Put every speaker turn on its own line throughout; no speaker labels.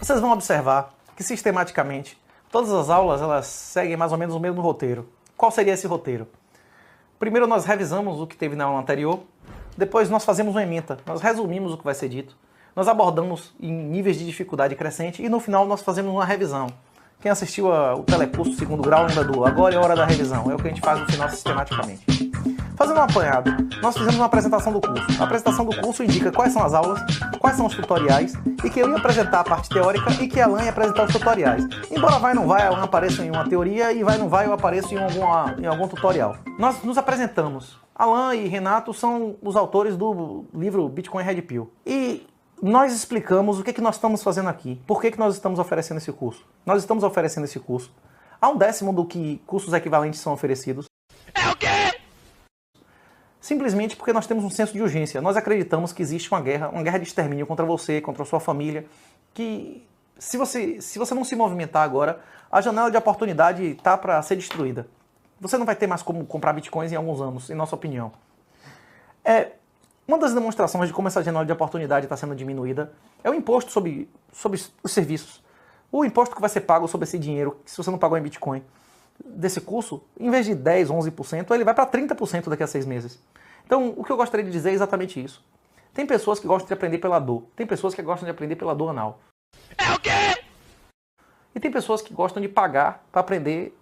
vocês vão observar que sistematicamente todas as aulas elas seguem mais ou menos o mesmo roteiro. Qual seria esse roteiro? Primeiro nós revisamos o que teve na aula anterior, depois nós fazemos uma ementa, nós resumimos o que vai ser dito, nós abordamos em níveis de dificuldade crescente e no final nós fazemos uma revisão. Quem assistiu o telecurso segundo grau lembra do agora é hora da revisão, é o que a gente faz no final sistematicamente. Fazendo um apanhado, nós fizemos uma apresentação do curso. A apresentação do curso indica quais são as aulas, quais são os tutoriais, e que eu ia apresentar a parte teórica e que a Alan ia apresentar os tutoriais. Embora vai ou não vai, a Alan apareça em uma teoria e vai ou não vai, eu apareço em algum tutorial. Nós nos apresentamos. Alan e Renato são os autores do livro Bitcoin Red Pill. E nós explicamos o que nós estamos fazendo aqui. Por que nós estamos oferecendo esse curso? Nós estamos oferecendo esse curso a 1/10 do que cursos equivalentes são oferecidos.
É o quê?
Simplesmente porque nós temos um senso de urgência. Nós acreditamos que existe uma guerra de extermínio contra você, contra a sua família, que se você não se movimentar agora, a janela de oportunidade está para ser destruída. Você não vai ter mais como comprar bitcoins em alguns anos, em nossa opinião. Uma das demonstrações de como essa janela de oportunidade está sendo diminuída é o imposto sobre os serviços. O imposto que vai ser pago sobre esse dinheiro, se você não pagou em bitcoin, desse curso, em vez de 10, 11%, ele vai para 30% daqui a 6 meses. Então, o que eu gostaria de dizer é exatamente isso. Tem pessoas que gostam de aprender pela dor. Tem pessoas que gostam de aprender pela dor anal.
É o quê?
E tem pessoas que gostam de pagar para aprender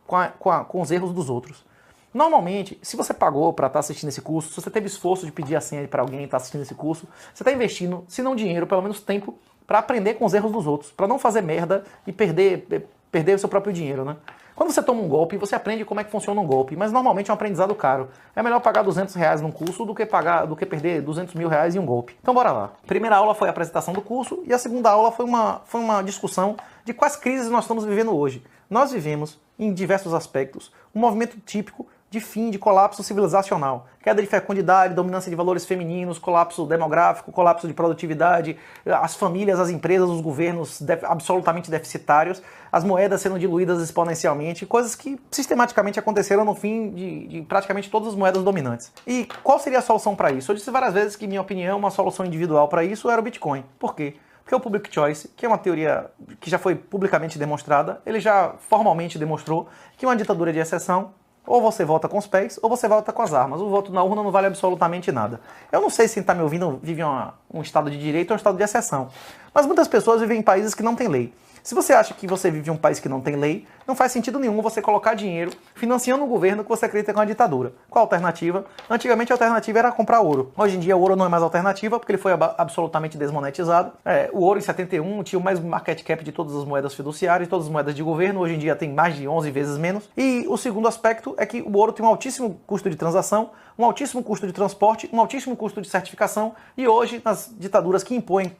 com os erros dos outros. Normalmente, se você pagou para estar assistindo esse curso, se você teve esforço de pedir a senha para alguém estar assistindo esse curso, você está investindo, se não dinheiro, pelo menos tempo, para aprender com os erros dos outros, para não fazer merda e perder o seu próprio dinheiro, né? Quando você toma um golpe, você aprende como é que funciona um golpe, mas normalmente é um aprendizado caro. É melhor pagar R$200 num curso do que perder R$200 mil em um golpe. Então bora lá. A primeira aula foi a apresentação do curso e a segunda aula foi uma discussão de quais crises nós estamos vivendo hoje. Nós vivemos, em diversos aspectos, um movimento típico de fim de colapso civilizacional. Queda de fecundidade, dominância de valores femininos, colapso demográfico, colapso de produtividade, as famílias, as empresas, os governos absolutamente deficitários, as moedas sendo diluídas exponencialmente, coisas que sistematicamente aconteceram no fim de praticamente todas as moedas dominantes. E qual seria a solução para isso? Eu disse várias vezes que, minha opinião, uma solução individual para isso era o Bitcoin. Por quê? Porque o Public Choice, que é uma teoria que já foi publicamente demonstrada, ele já formalmente demonstrou que uma ditadura de exceção, ou você vota com os pés, ou você vota com as armas. O voto na urna não vale absolutamente nada. Eu não sei se quem está me ouvindo vive um estado de direito ou um estado de exceção. Mas muitas pessoas vivem em países que não têm lei. Se você acha que você vive em um país que não tem lei, não faz sentido nenhum você colocar dinheiro financiando um governo que você acredita que é uma ditadura. Qual a alternativa? Antigamente a alternativa era comprar ouro. Hoje em dia o ouro não é mais alternativa porque ele foi absolutamente desmonetizado. O ouro em 71 tinha o mais market cap de todas as moedas fiduciárias, todas as moedas de governo. Hoje em dia tem mais de 11 vezes menos. E o segundo aspecto é que o ouro tem um altíssimo custo de transação, um altíssimo custo de transporte, um altíssimo custo de certificação. E hoje, nas ditaduras que impõem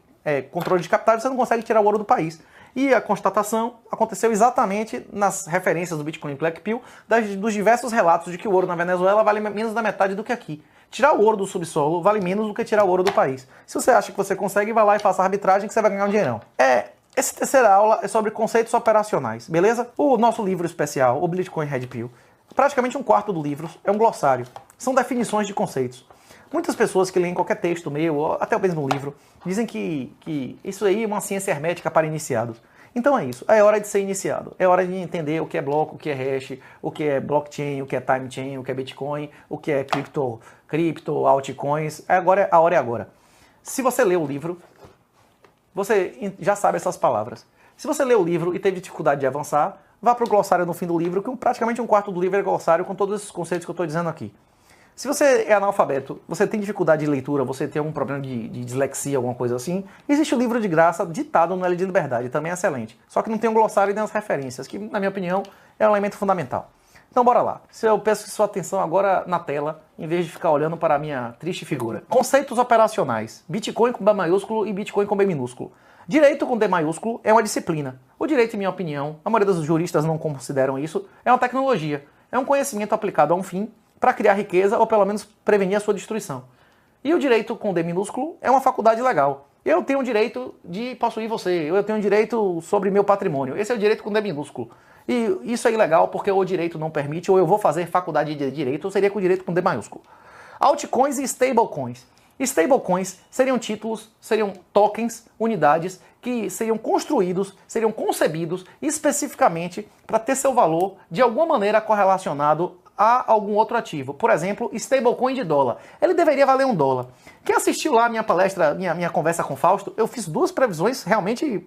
controle de capitais, você não consegue tirar o ouro do país. E a constatação aconteceu exatamente nas referências do Bitcoin Black Pill, dos diversos relatos de que o ouro na Venezuela vale menos da metade do que aqui. Tirar o ouro do subsolo vale menos do que tirar o ouro do país. Se você acha que você consegue, vai lá e faça a arbitragem que você vai ganhar um dinheirão. Essa terceira aula é sobre conceitos operacionais, beleza? O nosso livro especial, o Bitcoin Red Pill, praticamente um quarto do livro é um glossário. São definições de conceitos. Muitas pessoas que leem qualquer texto meu, ou até o mesmo livro, dizem que isso aí é uma ciência hermética para iniciados. Então é isso, é hora de ser iniciado. É hora de entender o que é bloco, o que é hash, o que é blockchain, o que é time chain, o que é Bitcoin, o que é cripto, altcoins. A hora é agora. Se você lê o livro, você já sabe essas palavras. Se você lê o livro e teve dificuldade de avançar, vá para o glossário no fim do livro, que praticamente um quarto do livro é glossário com todos esses conceitos que eu estou dizendo aqui. Se você é analfabeto, você tem dificuldade de leitura, você tem algum problema de dislexia, alguma coisa assim, existe o livro de graça ditado no L de Liberdade, também é excelente. Só que não tem um glossário e nem as referências, que, na minha opinião, é um elemento fundamental. Então bora lá. Eu peço sua atenção agora na tela, em vez de ficar olhando para a minha triste figura. Conceitos operacionais. Bitcoin com B maiúsculo e Bitcoin com B minúsculo. Direito com D maiúsculo é uma disciplina. O direito, em minha opinião, a maioria dos juristas não consideram isso, é uma tecnologia. É um conhecimento aplicado a um fim, para criar riqueza ou pelo menos prevenir a sua destruição. E o direito com D minúsculo é uma faculdade legal. Eu tenho o direito de possuir você, eu tenho o direito sobre meu patrimônio. Esse é o direito com D minúsculo. E isso é ilegal porque o direito não permite, ou eu vou fazer faculdade de direito, ou seria com o direito com D maiúsculo. Altcoins e stablecoins. Stablecoins seriam títulos, seriam tokens, unidades que seriam construídos, seriam concebidos especificamente para ter seu valor de alguma maneira correlacionado a algum outro ativo. Por exemplo, stablecoin de dólar. Ele deveria valer $1. Quem assistiu lá a minha palestra, minha conversa com o Fausto, eu fiz duas previsões realmente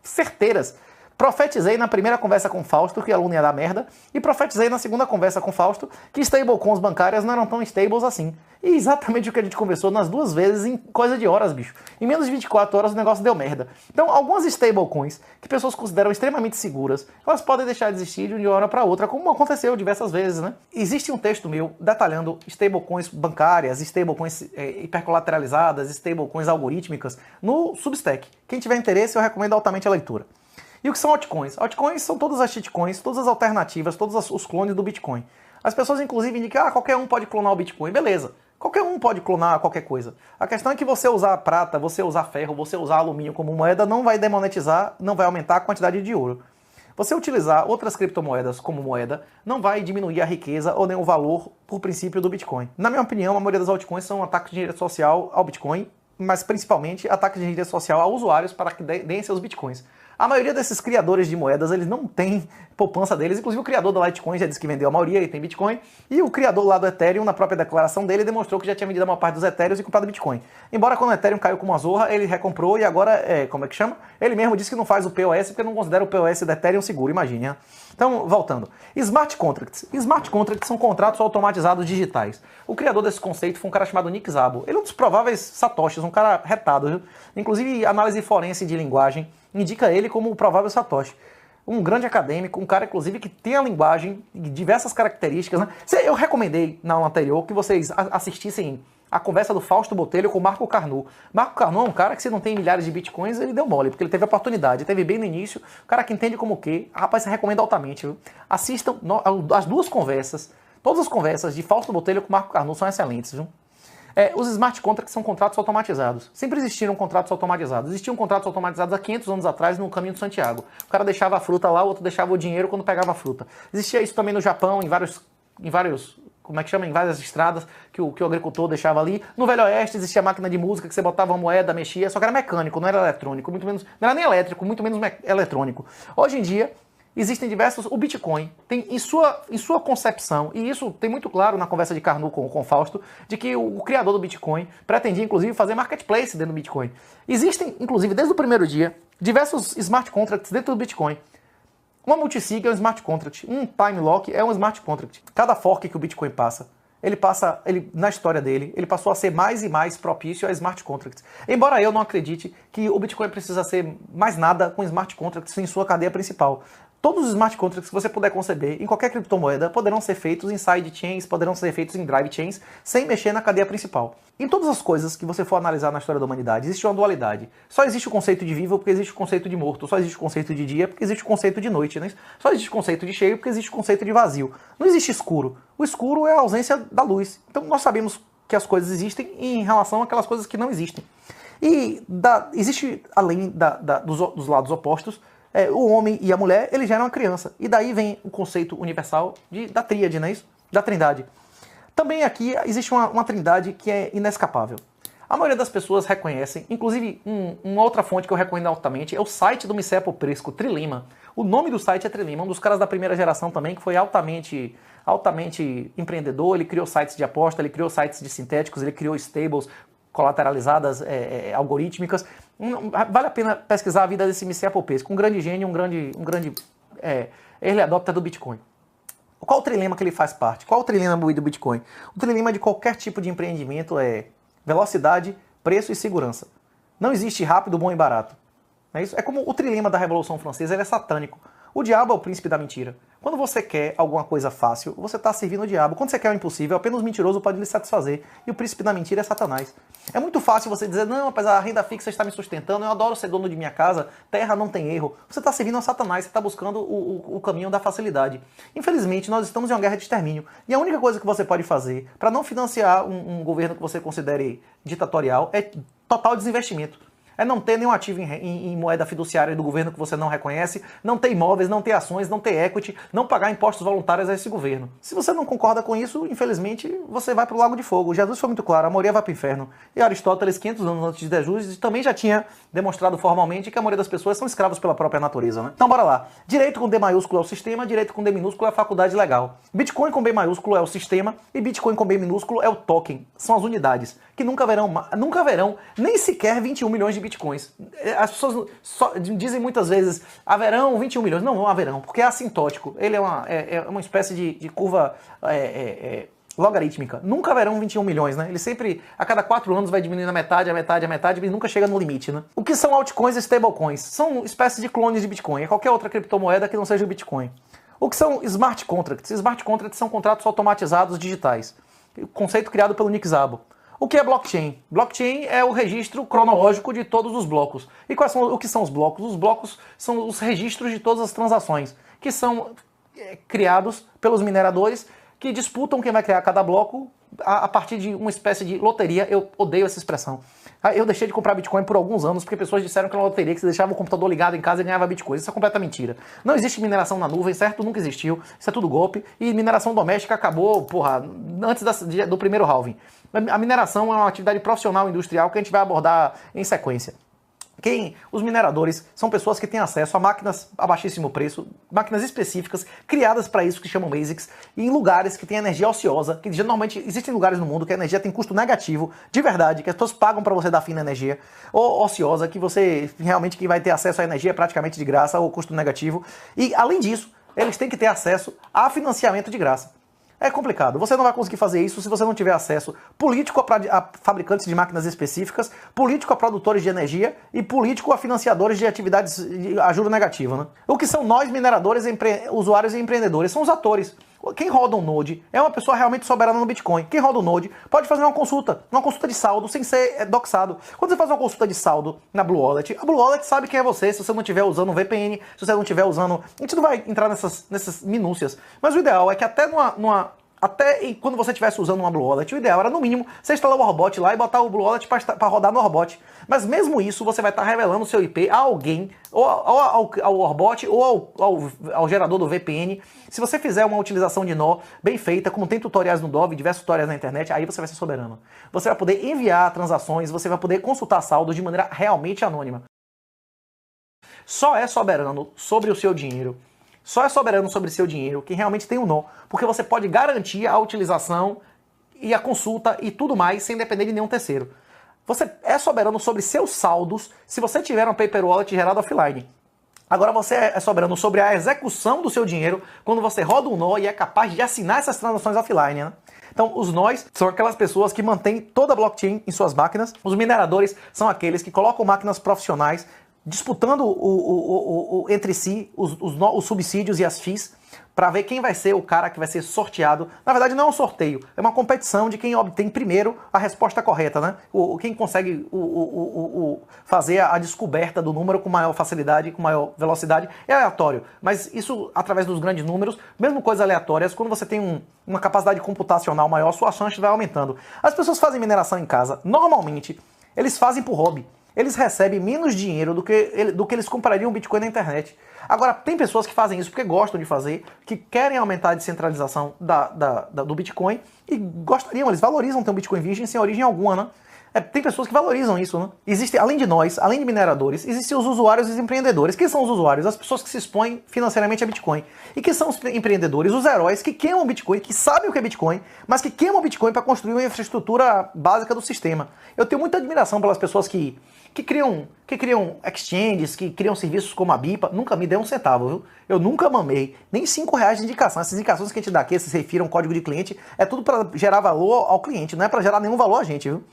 certeiras. Profetizei na primeira conversa com o Fausto que a Luna ia dar merda, e profetizei na segunda conversa com o Fausto que stablecoins bancárias não eram tão stables assim. E exatamente o que a gente conversou nas duas vezes em coisa de horas, bicho. Em menos de 24 horas o negócio deu merda. Então, algumas stablecoins que pessoas consideram extremamente seguras, elas podem deixar de existir de uma hora para outra, como aconteceu diversas vezes, né? Existe um texto meu detalhando stablecoins bancárias, stablecoins hipercolateralizadas, stablecoins algorítmicas no Substack. Quem tiver interesse, eu recomendo altamente a leitura. E o que são altcoins? Altcoins são todas as shitcoins, todas as alternativas, todos os clones do Bitcoin. As pessoas inclusive indicam que qualquer um pode clonar o Bitcoin. Beleza, qualquer um pode clonar qualquer coisa. A questão é que você usar prata, você usar ferro, você usar alumínio como moeda não vai demonetizar, não vai aumentar a quantidade de ouro. Você utilizar outras criptomoedas como moeda não vai diminuir a riqueza ou nem o valor por princípio do Bitcoin. Na minha opinião, a maioria das altcoins são ataques de engenharia social ao Bitcoin, mas principalmente ataques de engenharia social a usuários para que deem seus Bitcoins. A maioria desses criadores de moedas, eles não têm poupança deles. Inclusive o criador da Litecoin já disse que vendeu a maioria, ele tem Bitcoin. E o criador lá do Ethereum, na própria declaração dele, demonstrou que já tinha vendido a maior parte dos Ethereums e comprado Bitcoin. Embora quando o Ethereum caiu com uma zorra, ele recomprou e agora, como é que chama? Ele mesmo disse que não faz o POS porque não considera o POS do Ethereum seguro, imagine. Né? Então, voltando. Smart Contracts. Smart Contracts são contratos automatizados digitais. O criador desse conceito foi um cara chamado Nick Szabo. Ele é um dos prováveis satoshis, um cara retado, viu? Inclusive, análise forense de linguagem indica ele como o provável Satoshi. Um grande acadêmico, um cara, inclusive, que tem a linguagem e diversas características. Né? Eu recomendei na aula anterior que vocês assistissem a conversa do Fausto Botelho com o Marco Carnot. Marco Carnot é um cara que, se não tem milhares de bitcoins, ele deu mole, porque ele teve a oportunidade, teve bem no início. O cara que entende como o quê. Rapaz, você recomenda altamente. Viu? Assistam as duas conversas. Todas as conversas de Fausto Botelho com o Marco Carnot são excelentes, viu? Os smart contracts são contratos automatizados. Sempre existiram contratos automatizados. Existiam contratos automatizados há 500 anos atrás no Caminho de Santiago. O cara deixava a fruta lá, o outro deixava o dinheiro quando pegava a fruta. Existia isso também no Japão, em vários como é que chama? Em várias estradas que o agricultor deixava ali. No Velho Oeste existia máquina de música que você botava uma moeda, mexia, só que era mecânico, não era eletrônico, muito menos, não era nem elétrico, muito menos eletrônico. Hoje em dia, existem diversos... O Bitcoin tem em sua concepção, e isso tem muito claro na conversa de Carnot com o Fausto, de que o criador do Bitcoin pretendia, inclusive, fazer marketplace dentro do Bitcoin. Existem, inclusive, desde o primeiro dia, diversos smart contracts dentro do Bitcoin. Uma multisig é um smart contract, um time lock é um smart contract. Cada fork que o Bitcoin passa, na história dele, ele passou a ser mais e mais propício a smart contracts. Embora eu não acredite que o Bitcoin precisa ser mais nada com smart contracts em sua cadeia principal. Todos os smart contracts que você puder conceber em qualquer criptomoeda poderão ser feitos em sidechains, poderão ser feitos em drive chains, sem mexer na cadeia principal. Em todas as coisas que você for analisar na história da humanidade, existe uma dualidade. Só existe o conceito de vivo porque existe o conceito de morto. Só existe o conceito de dia porque existe o conceito de noite. Né? Só existe o conceito de cheio porque existe o conceito de vazio. Não existe escuro. O escuro é a ausência da luz. Então nós sabemos que as coisas existem em relação àquelas coisas que não existem. E existe, além dos lados opostos, o homem e a mulher, eles geram uma criança. E daí vem o conceito universal da tríade, não é isso? Da trindade. Também aqui existe uma trindade que é inescapável. A maioria das pessoas reconhecem, inclusive uma outra fonte que eu recomendo altamente é o site do Michel Popescu, Trilima. O nome do site é Trilima, um dos caras da primeira geração também, que foi altamente empreendedor. Ele criou sites de aposta, ele criou sites de sintéticos, ele criou stables colateralizadas, algorítmicas. Vale a pena pesquisar a vida desse Michel Popescu, um grande gênio, um grande early adopter do Bitcoin. Qual o trilema que ele faz parte? Qual o trilema do Bitcoin? O trilema de qualquer tipo de empreendimento é velocidade, preço e segurança. Não existe rápido, bom e barato. Não é isso? É como o trilema da Revolução Francesa, ele é satânico. O diabo é o príncipe da mentira. Quando você quer alguma coisa fácil, você está servindo o diabo. Quando você quer o impossível, apenas o mentiroso pode lhe satisfazer. E o príncipe da mentira é Satanás. É muito fácil você dizer, não, rapaz, a renda fixa está me sustentando, eu adoro ser dono de minha casa, terra não tem erro. Você está servindo a Satanás, você está buscando o caminho da facilidade. Infelizmente, nós estamos em uma guerra de extermínio. E a única coisa que você pode fazer para não financiar um governo que você considere ditatorial é total desinvestimento. é não ter nenhum ativo em moeda fiduciária do governo que você não reconhece, não ter imóveis, não ter ações, não ter equity, não pagar impostos voluntários a esse governo. Se você não concorda com isso, infelizmente, você vai para o Lago de Fogo. Jesus foi muito claro, a maioria vai para o inferno. E Aristóteles, 500 anos antes de Jesus, também já tinha demonstrado formalmente que a maioria das pessoas são escravos pela própria natureza, né? Então bora lá. Direito com D maiúsculo é o sistema, direito com D minúsculo é a faculdade legal. Bitcoin com B maiúsculo é o sistema e Bitcoin com B minúsculo é o token. São as unidades, que nunca haverão nem sequer 21 milhões de Bitcoins. As pessoas dizem muitas vezes, haverão 21 milhões. Não haverão, porque é assintótico. Ele é uma espécie de curva logarítmica. Nunca haverão 21 milhões, né? Ele sempre, a cada 4 anos, vai diminuindo a metade, e nunca chega no limite, né? O que são altcoins e stablecoins? São espécies de clones de Bitcoin. É qualquer outra criptomoeda que não seja o Bitcoin. O que são smart contracts? Smart contracts são contratos automatizados digitais. Conceito criado pelo Nick Szabo. O que é blockchain? Blockchain é o registro cronológico de todos os blocos. E o que são os blocos? Os blocos são os registros de todas as transações, que são criados pelos mineradores que disputam quem vai criar cada bloco a partir de uma espécie de loteria. Eu odeio essa expressão. Eu deixei de comprar Bitcoin por alguns anos porque pessoas disseram que era uma loteria, que você deixava o computador ligado em casa e ganhava Bitcoin. Isso é completa mentira. Não existe mineração na nuvem, certo? Nunca existiu. Isso é tudo golpe. E mineração doméstica acabou, antes do primeiro halving. A mineração é uma atividade profissional industrial que a gente vai abordar em sequência. Os mineradores são pessoas que têm acesso a máquinas a baixíssimo preço, máquinas específicas, criadas para isso, que chamam ASICs, e em lugares que têm energia ociosa, que normalmente existem lugares no mundo que a energia tem custo negativo, de verdade, que as pessoas pagam para você dar fim na energia, ou ociosa, que você realmente quem vai ter acesso à energia praticamente de graça, ou custo negativo, e além disso, eles têm que ter acesso a financiamento de graça. É complicado. Você não vai conseguir fazer isso se você não tiver acesso político a fabricantes de máquinas específicas, político a produtores de energia e político a financiadores de atividades a juro negativo, né? O que são nós, mineradores, usuários e empreendedores? São os atores. Quem roda um Node é uma pessoa realmente soberana no Bitcoin. Quem roda um Node pode fazer uma consulta de saldo sem ser doxado. Quando você faz uma consulta de saldo na Blue Wallet, a Blue Wallet sabe quem é você, se você não estiver usando um VPN, se você não estiver usando... A gente não vai entrar nessas minúcias, mas o ideal é que até quando você estivesse usando uma Blue Wallet, o ideal era, no mínimo, você instalar o Warbot lá e botar o Blue Wallet para rodar no Warbot. Mas mesmo isso, você vai estar revelando o seu IP a alguém, ou ao Warbot, ou ao gerador do VPN. Se você fizer uma utilização de nó bem feita, como tem tutoriais no Dove, diversos tutoriais na internet, aí você vai ser soberano. Você vai poder enviar transações, você vai poder consultar saldos de maneira realmente anônima. Só é soberano sobre o seu dinheiro. Só é soberano sobre seu dinheiro quem realmente tem um nó, porque você pode garantir a utilização e a consulta e tudo mais sem depender de nenhum terceiro. Você é soberano sobre seus saldos se você tiver um paper wallet gerado offline. Agora você é soberano sobre a execução do seu dinheiro quando você roda um nó e é capaz de assinar essas transações offline, né? Então, os nós são aquelas pessoas que mantêm toda a blockchain em suas máquinas. Os mineradores são aqueles que colocam máquinas profissionais disputando entre si os subsídios e as FIIs para ver quem vai ser o cara que vai ser sorteado. Na verdade, não é um sorteio, é uma competição de quem obtém primeiro a resposta correta, né? Quem consegue fazer a descoberta do número com maior facilidade, com maior velocidade, é aleatório. Mas isso, através dos grandes números, mesmo coisas aleatórias, quando você tem uma capacidade computacional maior, sua chance vai aumentando. As pessoas fazem mineração em casa, normalmente, eles fazem por hobby. Eles recebem menos dinheiro do que eles comprariam Bitcoin na internet. Agora, tem pessoas que fazem isso porque gostam de fazer, que querem aumentar a descentralização do Bitcoin e gostariam, eles valorizam ter um Bitcoin virgem sem origem alguma, né? Tem pessoas que valorizam isso, né? Existe, além de nós, além de mineradores, existem os usuários e os empreendedores. Quem são os usuários? As pessoas que se expõem financeiramente a Bitcoin. E quem são os empreendedores? Os heróis que queimam Bitcoin, que sabem o que é Bitcoin, mas que queimam Bitcoin para construir uma infraestrutura básica do sistema. Eu tenho muita admiração pelas pessoas que criam exchanges, que criam serviços como a BIPA. Nunca me deu um centavo, viu? Eu nunca mamei nem R$5 de indicação. Essas indicações que a gente dá aqui, esses refiram código de cliente, é tudo para gerar valor ao cliente, não é para gerar nenhum valor a gente, viu?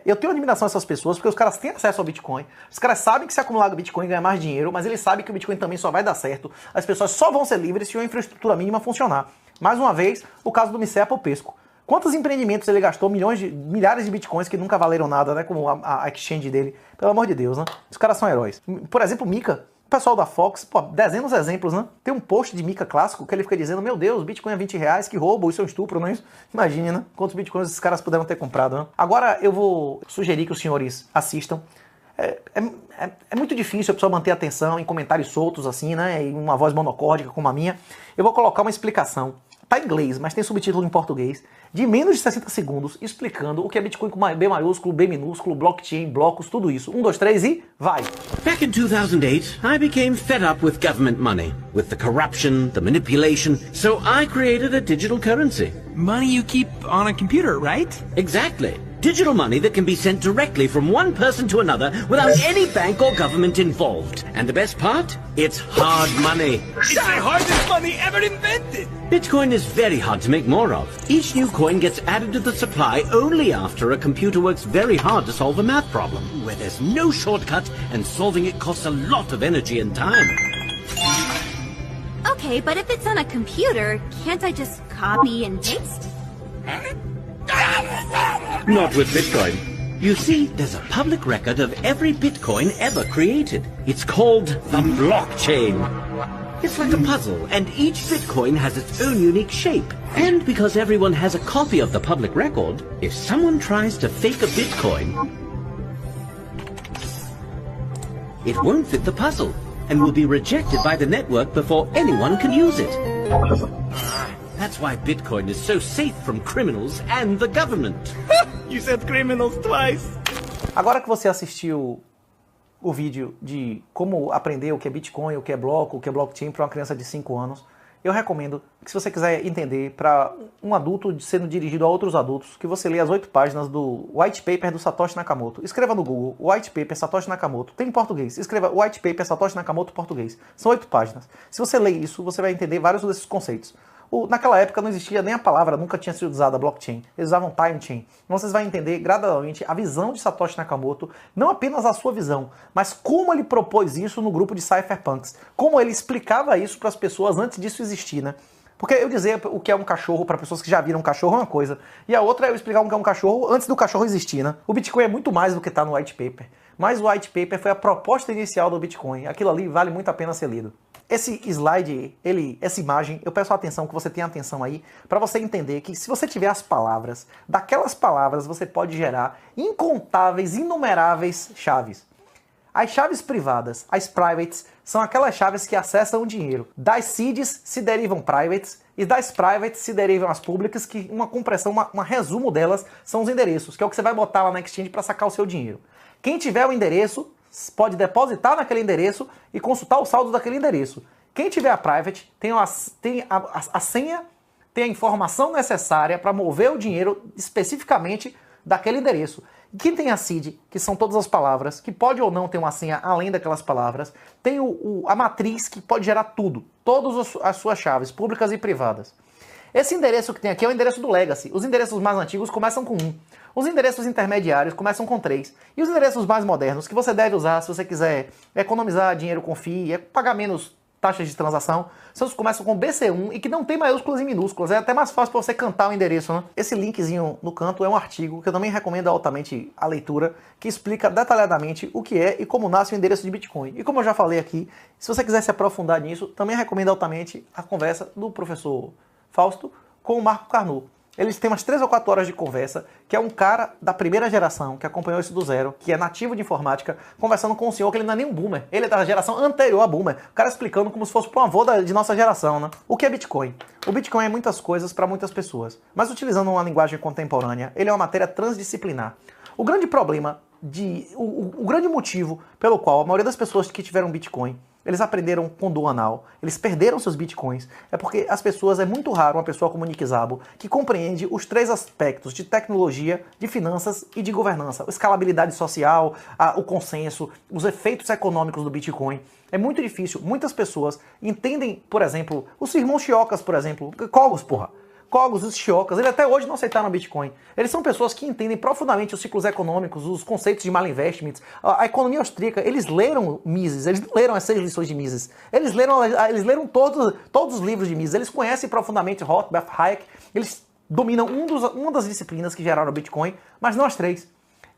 Eu tenho admiração dessas pessoas porque os caras têm acesso ao Bitcoin, os caras sabem que se acumular Bitcoin ganha mais dinheiro, mas eles sabem que o Bitcoin também só vai dar certo, as pessoas só vão ser livres se a infraestrutura mínima funcionar. Mais uma vez, o caso do Micepa Pesco. Quantos empreendimentos ele gastou, milhares de Bitcoins que nunca valeram nada, né, como a exchange dele? Pelo amor de Deus, né? Os caras são heróis. Por exemplo, Mika. O pessoal da Fox, pô, dezenas de exemplos, né? Tem um post de Mika clássico que ele fica dizendo, meu Deus, Bitcoin é R$20, que roubo, isso é um estupro, não é isso? Imagine, né? Quantos Bitcoins esses caras puderam ter comprado, né? Agora eu vou sugerir que os senhores assistam É muito difícil a pessoa manter a atenção em comentários soltos assim, né? Em uma voz monocórdica como a minha. Eu vou colocar uma explicação. Tá em inglês, mas tem subtítulo em português, de menos de 60 segundos, explicando o que é Bitcoin com B maiúsculo, B minúsculo, blockchain, blocos, tudo isso. 1, 2, 3 e vai!
Back in 2008, I became fed up with government money, with the corruption, the manipulation, so I created a digital currency.
Money you keep on a computer, right?
Exactly. Digital money that can be sent directly from one person to another without any bank or government involved. And the best part? It's hard money.
It's the hardest money ever invented!
Bitcoin is very hard to make more of. Each new coin gets added to the supply only after a computer works very hard to solve a math problem, where there's no shortcut and solving it costs a lot of energy and time.
Okay, but if it's on a computer, can't I just copy and paste?
Not with Bitcoin. You see, there's a public record of every Bitcoin ever created. It's called the blockchain. It's like a puzzle, and each Bitcoin has its own unique shape. And because everyone has a copy of the public record, if someone tries to fake a Bitcoin, it won't fit the puzzle, and will be rejected by the network before anyone can use it. That's why Bitcoin is so safe from criminals and the government.
You said criminals twice.
Agora que você assistiu o vídeo de como aprender o que é Bitcoin, o que é bloco, o que é blockchain para uma criança de 5 anos, eu recomendo que, se você quiser entender para um adulto sendo dirigido a outros adultos, que você leia as 8 páginas do White Paper do Satoshi Nakamoto. Escreva no Google White Paper Satoshi Nakamoto. Tem em português. Escreva White Paper Satoshi Nakamoto português. São 8 páginas. Se você ler isso, você vai entender vários desses conceitos. Naquela época não existia nem a palavra, nunca tinha sido usada blockchain. Eles usavam time chain. Então vocês vão entender gradualmente a visão de Satoshi Nakamoto, não apenas a sua visão, mas como ele propôs isso no grupo de cypherpunks. Como ele explicava isso para as pessoas antes disso existir, né? Porque eu dizer o que é um cachorro para pessoas que já viram um cachorro é uma coisa, e a outra é eu explicar o que é um cachorro antes do cachorro existir, né? O Bitcoin é muito mais do que está no White Paper. Mas o White Paper foi a proposta inicial do Bitcoin. Aquilo ali vale muito a pena ser lido. Esse slide, essa imagem, eu peço a atenção, que você tenha atenção aí, para você entender que se você tiver as palavras, daquelas palavras você pode gerar incontáveis, inumeráveis chaves. As chaves privadas, as privates, são aquelas chaves que acessam o dinheiro. Das seeds se derivam privates, e das privates se derivam as públicas, que uma compressão, um resumo delas são os endereços, que é o que você vai botar lá na exchange para sacar o seu dinheiro. Quem tiver o endereço pode depositar naquele endereço e consultar o saldo daquele endereço. Quem tiver a private tem a senha, tem a informação necessária para mover o dinheiro especificamente daquele endereço. E quem tem a seed, que são todas as palavras, que pode ou não ter uma senha além daquelas palavras, tem a matriz, que pode gerar tudo, todas as suas chaves, públicas e privadas. Esse endereço que tem aqui é o endereço do Legacy. Os endereços mais antigos começam com 1. Os endereços intermediários começam com 3. E os endereços mais modernos, que você deve usar se você quiser economizar dinheiro com FII, pagar menos taxas de transação, são os que começam com BC1 e que não tem maiúsculas e minúsculas. É até mais fácil para você cantar o endereço, né? Esse linkzinho no canto é um artigo que eu também recomendo altamente a leitura, que explica detalhadamente o que é e como nasce o endereço de Bitcoin. E como eu já falei aqui, se você quiser se aprofundar nisso, também recomendo altamente a conversa do professor Fausto com o Marco Carnot. Eles têm umas 3 ou 4 horas de conversa, que é um cara da primeira geração, que acompanhou isso do zero, que é nativo de informática, conversando com um senhor que ele não é nem um boomer. Ele é da geração anterior a boomer. O cara explicando como se fosse para um avô de nossa geração, né? O que é Bitcoin? O Bitcoin é muitas coisas para muitas pessoas, mas utilizando uma linguagem contemporânea, ele é uma matéria transdisciplinar. O grande problema, o grande motivo pelo qual a maioria das pessoas que tiveram Bitcoin, eles aprenderam com duanal, eles perderam seus bitcoins, é porque as pessoas, é muito raro uma pessoa como Nick Szabo que compreende os 3 aspectos de tecnologia, de finanças e de governança. A escalabilidade social, o consenso, os efeitos econômicos do Bitcoin. É muito difícil. Muitas pessoas entendem, por exemplo, os irmãos Chiocas, por exemplo, Cogos, porra. Cogos, os Chiocas, eles até hoje não aceitaram o Bitcoin. Eles são pessoas que entendem profundamente os ciclos econômicos, os conceitos de malinvestments, a economia austríaca. Eles leram Mises, eles não leram as 6 lições de Mises. Eles leram todos os livros de Mises. Eles conhecem profundamente Rothbard, Hayek. Eles dominam uma das disciplinas que geraram o Bitcoin, mas não as 3.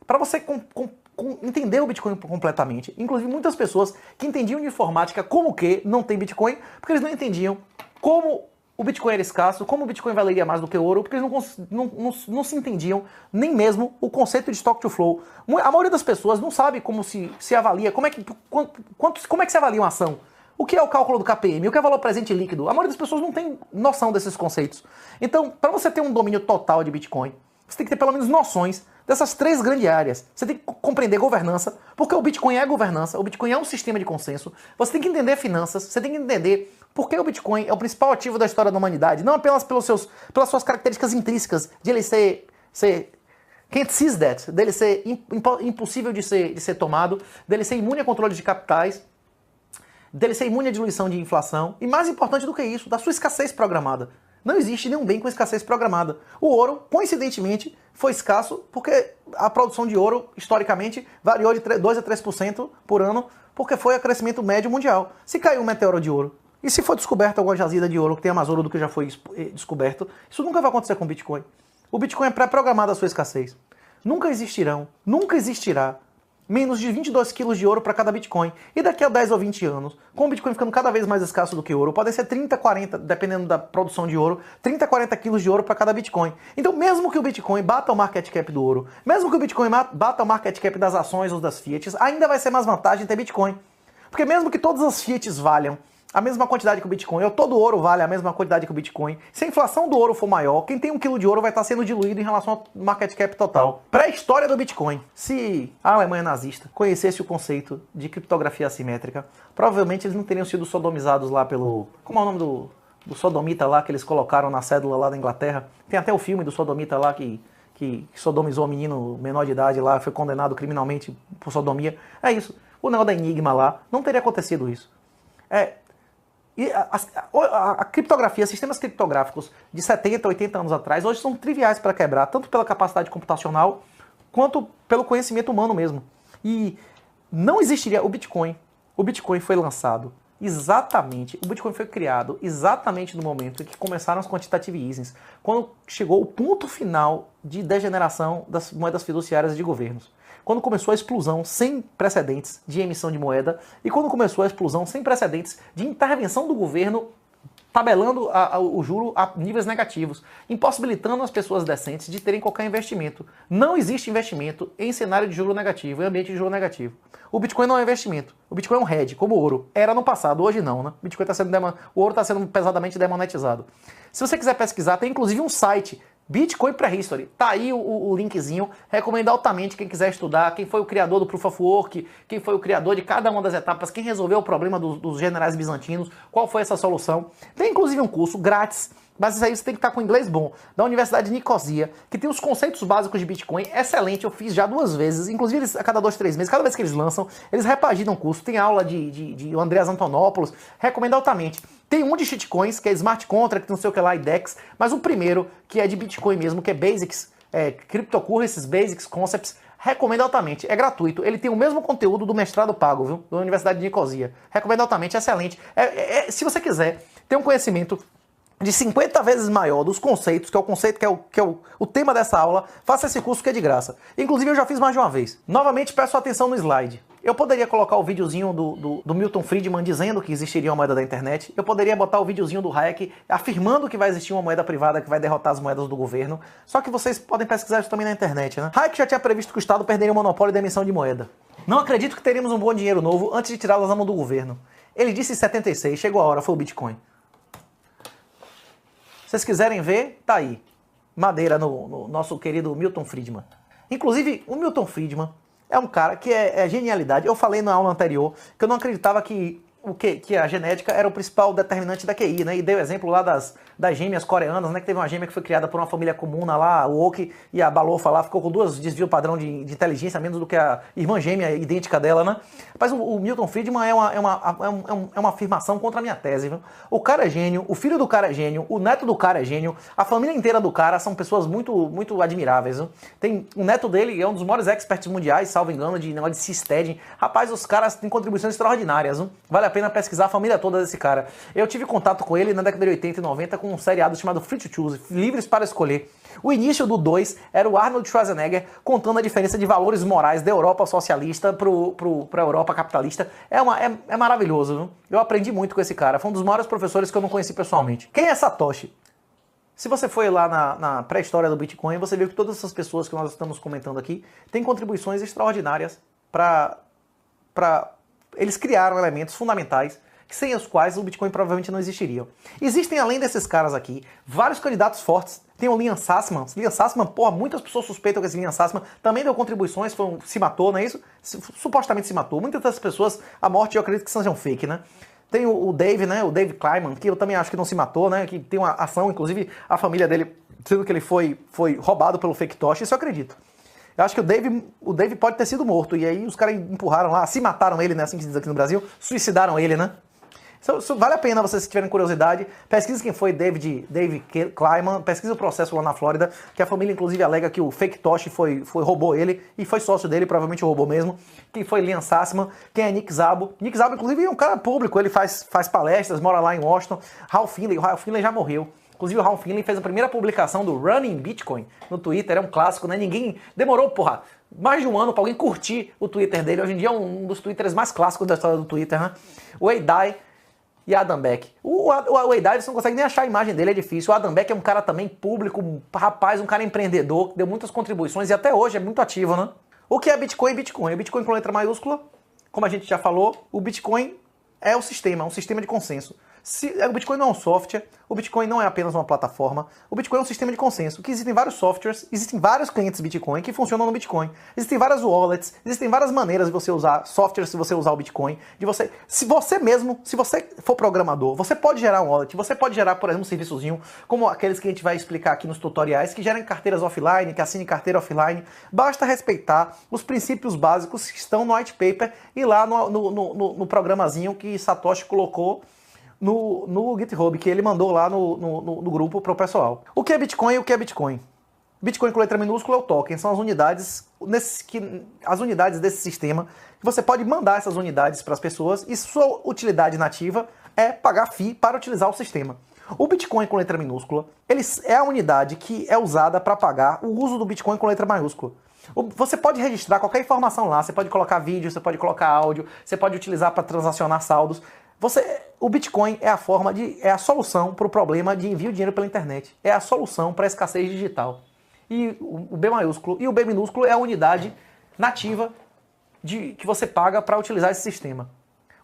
Para você entender o Bitcoin completamente, inclusive muitas pessoas que entendiam de informática como que não tem Bitcoin, porque eles não entendiam como o Bitcoin era escasso, como o Bitcoin valeria mais do que o ouro, porque eles não se entendiam nem mesmo o conceito de stock to flow. A maioria das pessoas não sabe como se avalia, como é que se avalia uma ação. O que é o cálculo do KPM? O que é valor presente líquido? A maioria das pessoas não tem noção desses conceitos. Então, para você ter um domínio total de Bitcoin, você tem que ter pelo menos noções dessas 3 grandes áreas. Você tem que compreender governança, porque o Bitcoin é governança, o Bitcoin é um sistema de consenso. Você tem que entender finanças, você tem que entender por que o Bitcoin é o principal ativo da história da humanidade, não apenas pelas suas características intrínsecas, de ele ser can't seize that, dele ser impossível de ser tomado, dele ser imune a controle de capitais, dele ser imune à diluição de inflação, e mais importante do que isso, da sua escassez programada. Não existe nenhum bem com escassez programada. O ouro, coincidentemente, foi escasso porque a produção de ouro, historicamente, variou de 2 a 3% por ano, porque foi o crescimento médio mundial. Se caiu um meteoro de ouro, e se for descoberto alguma jazida de ouro que tenha mais ouro do que já foi descoberto, isso nunca vai acontecer com o Bitcoin. O Bitcoin é pré-programado a sua escassez. Nunca existirá menos de 22 quilos de ouro para cada Bitcoin. E daqui a 10 ou 20 anos, com o Bitcoin ficando cada vez mais escasso do que ouro, podem ser 30, 40, dependendo da produção de ouro, 30, 40 quilos de ouro para cada Bitcoin. Então, mesmo que o Bitcoin bata o market cap do ouro, mesmo que o Bitcoin bata o market cap das ações ou das fiats, ainda vai ser mais vantagem ter Bitcoin. Porque mesmo que todas as fiats valham a mesma quantidade que o Bitcoin, ou todo ouro vale a mesma quantidade que o Bitcoin, se a inflação do ouro for maior, quem tem 1 quilo de ouro vai estar sendo diluído em relação ao market cap total. Pré-história do Bitcoin. Se a Alemanha nazista conhecesse o conceito de criptografia assimétrica, provavelmente eles não teriam sido sodomizados lá pelo... Como é o nome do sodomita lá que eles colocaram na cédula lá da Inglaterra? Tem até o filme do sodomita lá que sodomizou um menino menor de idade lá, foi condenado criminalmente por sodomia. É isso. O negócio da Enigma lá, não teria acontecido isso. E a criptografia, sistemas criptográficos de 70, 80 anos atrás, hoje são triviais para quebrar, tanto pela capacidade computacional, quanto pelo conhecimento humano mesmo. E não existiria o Bitcoin. O Bitcoin foi lançado exatamente, o Bitcoin foi criado exatamente no momento em que começaram os quantitative easings, quando chegou o ponto final de degeneração das moedas fiduciárias de governos. Quando começou a explosão sem precedentes de emissão de moeda e quando começou a explosão sem precedentes de intervenção do governo tabelando o juro a níveis negativos, impossibilitando as pessoas decentes de terem qualquer investimento. Não existe investimento em cenário de juro negativo, em ambiente de juro negativo. O Bitcoin não é investimento. O Bitcoin é um hedge, como o ouro. Era no passado, hoje não, né? O ouro está sendo pesadamente demonetizado. Se você quiser pesquisar, tem inclusive um site, Bitcoin Prehistory. Tá aí o linkzinho. Recomendo altamente quem quiser estudar, quem foi o criador do Proof of Work, quem foi o criador de cada uma das etapas, quem resolveu o problema dos generais bizantinos, qual foi essa solução. Tem inclusive um curso grátis, mas isso aí você tem que estar com inglês bom, da Universidade de Nicosia, que tem os conceitos básicos de Bitcoin, excelente, eu fiz já 2 vezes, inclusive eles, a cada 2, 3 meses, cada vez que eles lançam, eles repaginam o curso, tem aula de Andreas Antonopoulos, recomendo altamente. Tem um de shitcoins, que é Smart Contract, não sei o que lá, e DEX, mas o primeiro, que é de Bitcoin mesmo, que é Basics, Cryptocurrencies, Basics, Concepts, recomendo altamente, é gratuito, ele tem o mesmo conteúdo do mestrado pago, viu, da Universidade de Nicosia, recomendo altamente, excelente. Se você quiser ter um conhecimento de 50 vezes maior dos conceitos, que é o conceito que é o tema dessa aula, faça esse curso que é de graça. Inclusive eu já fiz mais de uma vez. Novamente peço atenção no slide. Eu poderia colocar o videozinho do Milton Friedman dizendo que existiria uma moeda da internet. Eu poderia botar o videozinho do Hayek afirmando que vai existir uma moeda privada que vai derrotar as moedas do governo. Só que vocês podem pesquisar isso também na internet, né? Hayek já tinha previsto que o Estado perderia o monopólio da emissão de moeda. Não acredito que teríamos um bom dinheiro novo antes de tirá-las da mão do governo. Ele disse em 76, chegou a hora, foi o Bitcoin. Se vocês quiserem ver, tá aí. Madeira no nosso querido Milton Friedman. Inclusive, o Milton Friedman é um cara que é genialidade. Eu falei na aula anterior que eu não acreditava que a genética era o principal determinante da QI, né? E dei o exemplo lá das gêmeas coreanas, né? Que teve uma gêmea que foi criada por uma família comuna lá, o Oki e a Balofa lá, ficou com 2 desvios padrão de inteligência, menos do que a irmã gêmea idêntica dela, né? Mas o Milton Friedman é uma afirmação contra a minha tese, viu? O cara é gênio, o filho do cara é gênio, o neto do cara é gênio, a família inteira do cara são pessoas muito, muito admiráveis, viu? Tem o neto dele, é um dos maiores experts mundiais, salvo engano, de negócio de seasteading. Rapaz, os caras têm contribuições extraordinárias, viu? Vale a pena pesquisar a família toda desse cara. Eu tive contato com ele na década de 80 e 90 com um seriado chamado Free to Choose, Livres para Escolher. O início do 2 era o Arnold Schwarzenegger contando a diferença de valores morais da Europa socialista pra Europa capitalista. É maravilhoso, viu? Eu aprendi muito com esse cara. Foi um dos maiores professores que eu não conheci pessoalmente. Quem é Satoshi? Se você foi lá na pré-história do Bitcoin, você viu que todas essas pessoas que nós estamos comentando aqui têm contribuições extraordinárias para eles criaram elementos fundamentais sem os quais o Bitcoin provavelmente não existiria. Existem, além desses caras aqui, vários candidatos fortes. Tem o Liam Sussman. Liam Sussman, porra, muitas pessoas suspeitam que esse Liam Sussman também deu contribuições, se matou, não é isso? Supostamente se matou. Muitas dessas pessoas, a morte eu acredito que sejam fake, né? Tem o Dave, né? O Dave Kleiman, que eu também acho que não se matou, né? Que tem uma ação, inclusive a família dele, sendo que ele foi roubado pelo Fake Tosh, isso eu acredito. Eu acho que o Dave pode ter sido morto, e aí os caras empurraram lá, se mataram ele, né? Assim que se diz aqui no Brasil, suicidaram ele, né? Isso vale a pena vocês que tiverem curiosidade. Pesquise quem foi Dave Kleiman, pesquise o processo lá na Flórida, que a família inclusive alega que o Fake Tosh roubou ele, e foi sócio dele, provavelmente roubou mesmo. Quem foi Liam Sussman, quem é Nick Szabo. Nick Szabo inclusive é um cara público, ele faz palestras, mora lá em Washington. Ralph Finley já morreu. Inclusive o Ralph Finley fez a primeira publicação do Running Bitcoin no Twitter, é um clássico, né? Ninguém demorou, porra, mais de um ano pra alguém curtir o Twitter dele. Hoje em dia é um dos Twitters mais clássicos da história do Twitter, né? O Wei Dai e Adam Beck. O Wei Dai, você não consegue nem achar a imagem dele, é difícil. O Adam Beck é um cara também público, rapaz, um cara empreendedor, que deu muitas contribuições e até hoje é muito ativo, né? O que é Bitcoin? Bitcoin. O Bitcoin com letra maiúscula, como a gente já falou, o Bitcoin é um sistema de consenso. O Bitcoin não é um software, o Bitcoin não é apenas uma plataforma, o Bitcoin é um sistema de consenso, que existem vários softwares, existem vários clientes Bitcoin que funcionam no Bitcoin, existem várias wallets, existem várias maneiras de você usar softwares se você usar o Bitcoin, se você for programador, você pode gerar um wallet, você pode gerar, por exemplo, um serviçozinho, como aqueles que a gente vai explicar aqui nos tutoriais, que gerem carteiras offline, que assinem carteira offline, basta respeitar os princípios básicos que estão no white paper e lá no programazinho que Satoshi colocou no GitHub, que ele mandou lá no grupo pro pessoal. O que é Bitcoin e o que é Bitcoin? Bitcoin com letra minúscula é o token, são as unidades desse sistema, que você pode mandar essas unidades para as pessoas e sua utilidade nativa é pagar FII para utilizar o sistema. O Bitcoin com letra minúscula, ele é a unidade que é usada para pagar o uso do Bitcoin com letra maiúscula. Você pode registrar qualquer informação lá, você pode colocar vídeo, você pode colocar áudio, você pode utilizar para transacionar saldos. O Bitcoin é a solução para o problema de envio de dinheiro pela internet. É a solução para a escassez digital. E o B maiúsculo e o B minúsculo é a unidade nativa que você paga para utilizar esse sistema.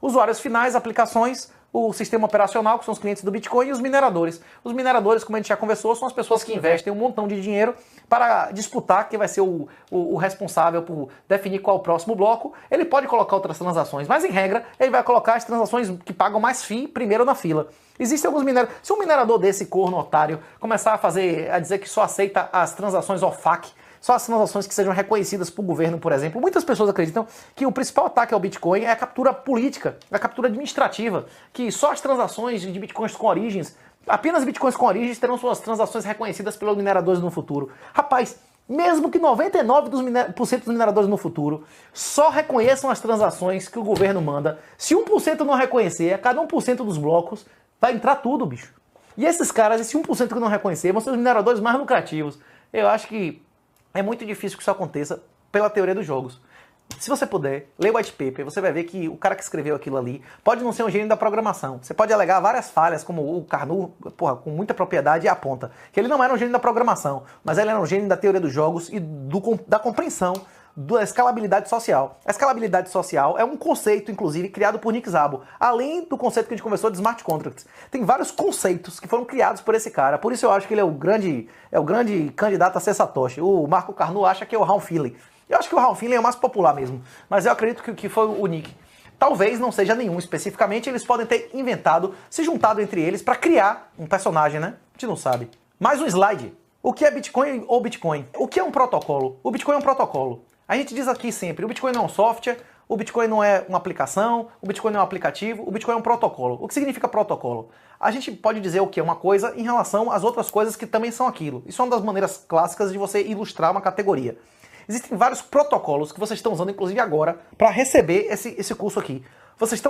Usuários finais, aplicações, o sistema operacional, que são os clientes do Bitcoin, e os mineradores. Os mineradores, como a gente já conversou, são as pessoas que investem um montão de dinheiro para disputar quem vai ser o responsável por definir qual é o próximo bloco. Ele pode colocar outras transações, mas em regra, ele vai colocar as transações que pagam mais FII primeiro na fila. Existem alguns mineradores. Se um minerador desse corno otário começar a dizer que só aceita as transações OFAC, só as transações que sejam reconhecidas por governo, por exemplo. Muitas pessoas acreditam que o principal ataque ao Bitcoin é a captura política, a captura administrativa, que só as transações de Bitcoins com origens, apenas Bitcoins com origens terão suas transações reconhecidas pelos mineradores no futuro. Rapaz, mesmo que 99% dos mineradores no futuro só reconheçam as transações que o governo manda, se 1% não reconhecer, a cada 1% dos blocos vai entrar tudo, bicho. E esses caras, esse 1% que não reconhecer, vão ser os mineradores mais lucrativos. Eu acho que é muito difícil que isso aconteça pela teoria dos jogos. Se você puder, lê o white paper, você vai ver que o cara que escreveu aquilo ali pode não ser um gênio da programação. Você pode alegar várias falhas, como o Carnot, com muita propriedade, aponta. Que ele não era um gênio da programação, mas ele era um gênio da teoria dos jogos e da compreensão da escalabilidade social. A escalabilidade social é um conceito, inclusive, criado por Nick Szabo, além do conceito que a gente conversou de smart contracts. Tem vários conceitos que foram criados por esse cara, por isso eu acho que ele é o grande candidato a ser Satoshi. O Marco Carnot acha que é o Ralph Finley. Eu acho que o Ralph Finley é o mais popular mesmo, mas eu acredito que foi o Nick. Talvez não seja nenhum especificamente, eles podem ter inventado, se juntado entre eles para criar um personagem, né? A gente não sabe. Mais um slide. O que é Bitcoin ou Bitcoin? O que é um protocolo? O Bitcoin é um protocolo. A gente diz aqui sempre, o Bitcoin não é um software, o Bitcoin não é uma aplicação, o Bitcoin não é um aplicativo, o Bitcoin é um protocolo. O que significa protocolo? A gente pode dizer o que é uma coisa em relação às outras coisas que também são aquilo. Isso é uma das maneiras clássicas de você ilustrar uma categoria. Existem vários protocolos que vocês estão usando, inclusive agora, para receber esse curso aqui. Vocês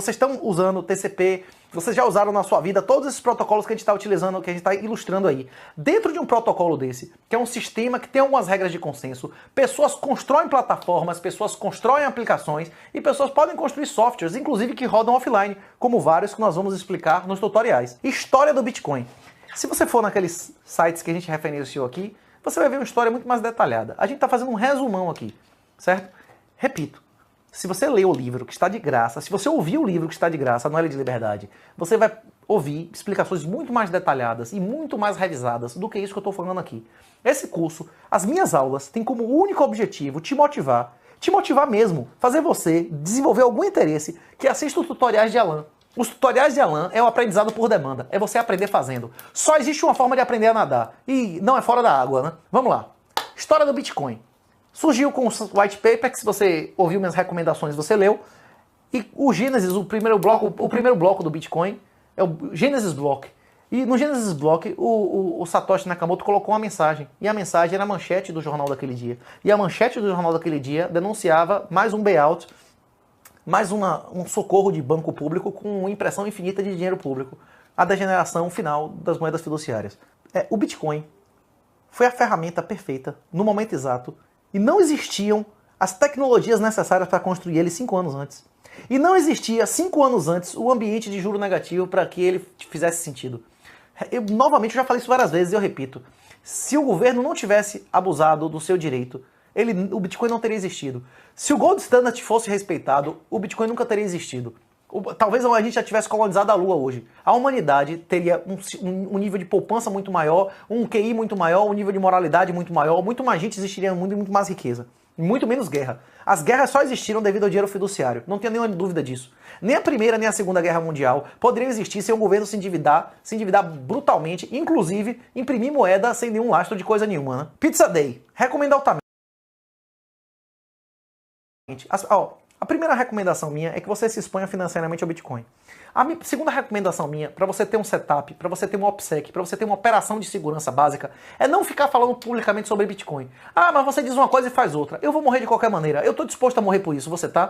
estão usando o TCP, vocês já usaram na sua vida todos esses protocolos que a gente está utilizando, que a gente está ilustrando aí. Dentro de um protocolo desse, que é um sistema que tem algumas regras de consenso, pessoas constroem plataformas, pessoas constroem aplicações e pessoas podem construir softwares, inclusive que rodam offline, como vários que nós vamos explicar nos tutoriais. História do Bitcoin. Se você for naqueles sites que a gente referenciou aqui, você vai ver uma história muito mais detalhada. A gente está fazendo um resumão aqui, certo? Repito. Se você ler o livro que está de graça, se você ouvir o livro que está de graça no L de Liberdade, você vai ouvir explicações muito mais detalhadas e muito mais revisadas do que isso que eu estou falando aqui. Esse curso, as minhas aulas, têm como único objetivo te motivar mesmo, fazer você desenvolver algum interesse que assista os tutoriais de Alan. Os tutoriais de Alan é o aprendizado por demanda, é você aprender fazendo. Só existe uma forma de aprender a nadar, e não é fora da água, né? Vamos lá. História do Bitcoin. Surgiu com o white paper, que se você ouviu minhas recomendações, você leu. E o Genesis, o primeiro bloco do Bitcoin, é o Genesis Block. E no Genesis Block, o Satoshi Nakamoto colocou uma mensagem. E a mensagem era a manchete do jornal daquele dia. E a manchete do jornal daquele dia denunciava mais um bailout, mais um socorro de banco público com impressão infinita de dinheiro público. A degeneração final das moedas fiduciárias. O Bitcoin foi a ferramenta perfeita, no momento exato, e não existiam as tecnologias necessárias para construir ele 5 anos antes. E não existia 5 anos antes o ambiente de juro negativo para que ele fizesse sentido. Novamente, eu já falei isso várias vezes e eu repito. Se o governo não tivesse abusado do seu direito, o Bitcoin não teria existido. Se o Gold Standard fosse respeitado, o Bitcoin nunca teria existido. Talvez a gente já tivesse colonizado a Lua hoje. A humanidade teria um nível de poupança muito maior, um QI muito maior, um nível de moralidade muito maior, muito mais gente existiria no mundo e muito mais riqueza. E muito menos guerra. As guerras só existiram devido ao dinheiro fiduciário. Não tenho nenhuma dúvida disso. Nem a Primeira nem a Segunda Guerra Mundial poderiam existir sem o governo se endividar brutalmente, inclusive imprimir moeda sem nenhum lastro de coisa nenhuma. Né? Pizza Day. Recomendo altamente. A primeira recomendação minha é que você se exponha financeiramente ao Bitcoin. A segunda recomendação minha, para você ter um setup, para você ter um OPSEC, para você ter uma operação de segurança básica, é não ficar falando publicamente sobre Bitcoin. Ah, mas você diz uma coisa e faz outra. Eu vou morrer de qualquer maneira. Eu estou disposto a morrer por isso. Você tá?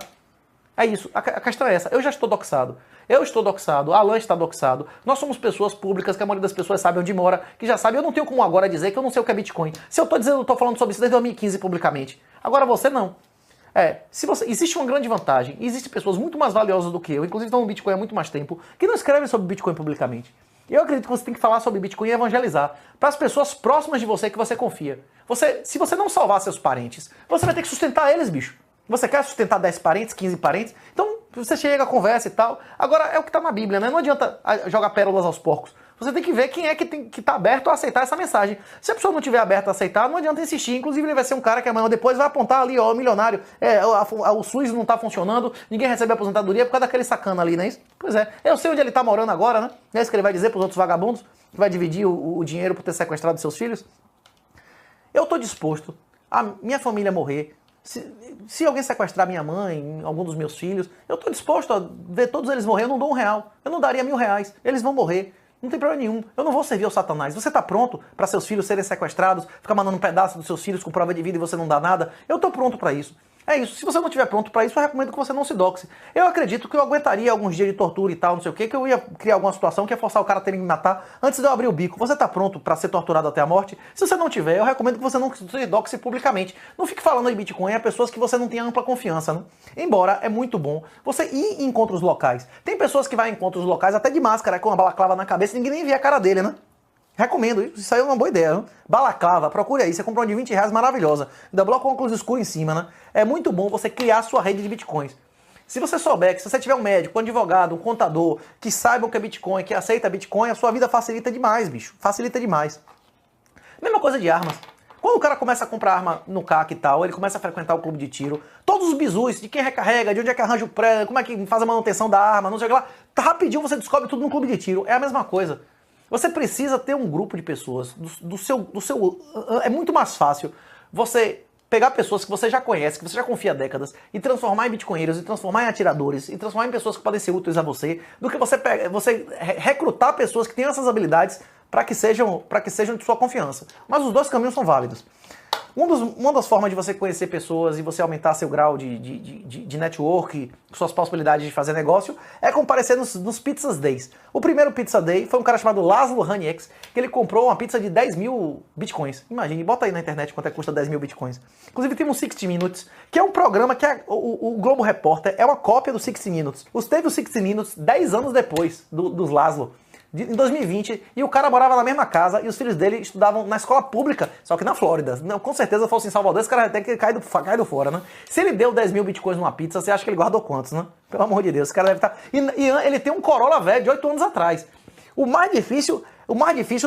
É isso. A questão é essa. Eu já estou doxado. Eu estou doxado. Alan está doxado. Nós somos pessoas públicas, que a maioria das pessoas sabe onde mora, que já sabe. Eu não tenho como agora dizer que eu não sei o que é Bitcoin. Se eu estou dizendo, eu estou falando sobre isso desde 2015 publicamente. Agora você não. Existe uma grande vantagem, existem pessoas muito mais valiosas do que eu, inclusive estão no Bitcoin há muito mais tempo, que não escrevem sobre Bitcoin publicamente. Eu acredito que você tem que falar sobre Bitcoin e evangelizar para as pessoas próximas de você que você confia. Se você não salvar seus parentes, você vai ter que sustentar eles, bicho. Você quer sustentar 10 parentes, 15 parentes? Então você chega, conversa e tal. Agora é o que está na Bíblia, né? Não adianta jogar pérolas aos porcos. Você tem que ver quem é que tá aberto a aceitar essa mensagem. Se a pessoa não estiver aberta a aceitar, não adianta insistir. Inclusive, ele vai ser um cara que amanhã ou depois vai apontar ali, ó, milionário. O SUS não tá funcionando, ninguém recebe aposentadoria por causa daquele sacana ali, não é isso? Pois é. Eu sei onde ele tá morando agora, né? É isso que ele vai dizer pros outros vagabundos, que vai dividir o dinheiro por ter sequestrado seus filhos. Eu tô disposto a minha família morrer. Se alguém sequestrar minha mãe, algum dos meus filhos, eu tô disposto a ver todos eles morrer. Eu não dou R$1. Eu não daria R$1.000. Eles vão morrer. Não tem problema nenhum. Eu não vou servir ao Satanás. Você tá pronto para seus filhos serem sequestrados, ficar mandando um pedaço dos seus filhos com prova de vida e você não dá nada? Eu tô pronto para isso. É isso. Se você não estiver pronto para isso, eu recomendo que você não se doxe. Eu acredito que eu aguentaria alguns dias de tortura e tal, não sei o que eu ia criar alguma situação que ia forçar o cara a ter que me matar antes de eu abrir o bico. Você tá pronto para ser torturado até a morte? Se você não tiver, eu recomendo que você não se doxe publicamente. Não fique falando de Bitcoin a pessoas que você não tem ampla confiança, né? Embora é muito bom você ir em encontros locais. Tem pessoas que vão em encontros locais até de máscara, com uma balaclava na cabeça e ninguém nem vê a cara dele, né? Recomendo, isso aí é uma boa ideia. Né? Balaclava, procure aí, você compra uma de R$20 maravilhosa. Ainda bloco com óculos escuros em cima, né? É muito bom você criar a sua rede de bitcoins. Se você souber que se você tiver um médico, um advogado, um contador, que saiba o que é Bitcoin, que aceita Bitcoin, a sua vida facilita demais, bicho. Facilita demais. Mesma coisa de armas. Quando o cara começa a comprar arma no CAC e tal, ele começa a frequentar o clube de tiro, todos os bizus de quem recarrega, de onde é que arranja o pré, como é que faz a manutenção da arma, não sei o que lá, rapidinho você descobre tudo no clube de tiro. É a mesma coisa. Você precisa ter um grupo de pessoas é muito mais fácil você pegar pessoas que você já conhece, que você já confia há décadas, e transformar em bitcoinheiros, e transformar em atiradores, e transformar em pessoas que podem ser úteis a você, do que você recrutar pessoas que tenham essas habilidades para que sejam de sua confiança. Mas os dois caminhos são válidos. Uma das formas de você conhecer pessoas e você aumentar seu grau de network, suas possibilidades de fazer negócio, é comparecer nos Pizzas Days. O primeiro Pizza Day foi um cara chamado Laszlo Haniex, que ele comprou uma pizza de 10 mil bitcoins. Imagine, bota aí na internet quanto é que custa 10 mil bitcoins. Inclusive tem um 60 Minutes, que é um programa que o Globo Repórter é uma cópia do 60 Minutes. Teve o 60 Minutes 10 anos depois dos Laszlo. Em 2020, e o cara morava na mesma casa e os filhos dele estudavam na escola pública, só que na Flórida. Não, com certeza fosse em Salvador, esse cara até que cai do fora, né? Se ele deu 10 mil bitcoins numa pizza, você acha que ele guardou quantos, né? Pelo amor de Deus, esse cara deve estar... E ele tem um Corolla velho de 8 anos atrás. O mais difícil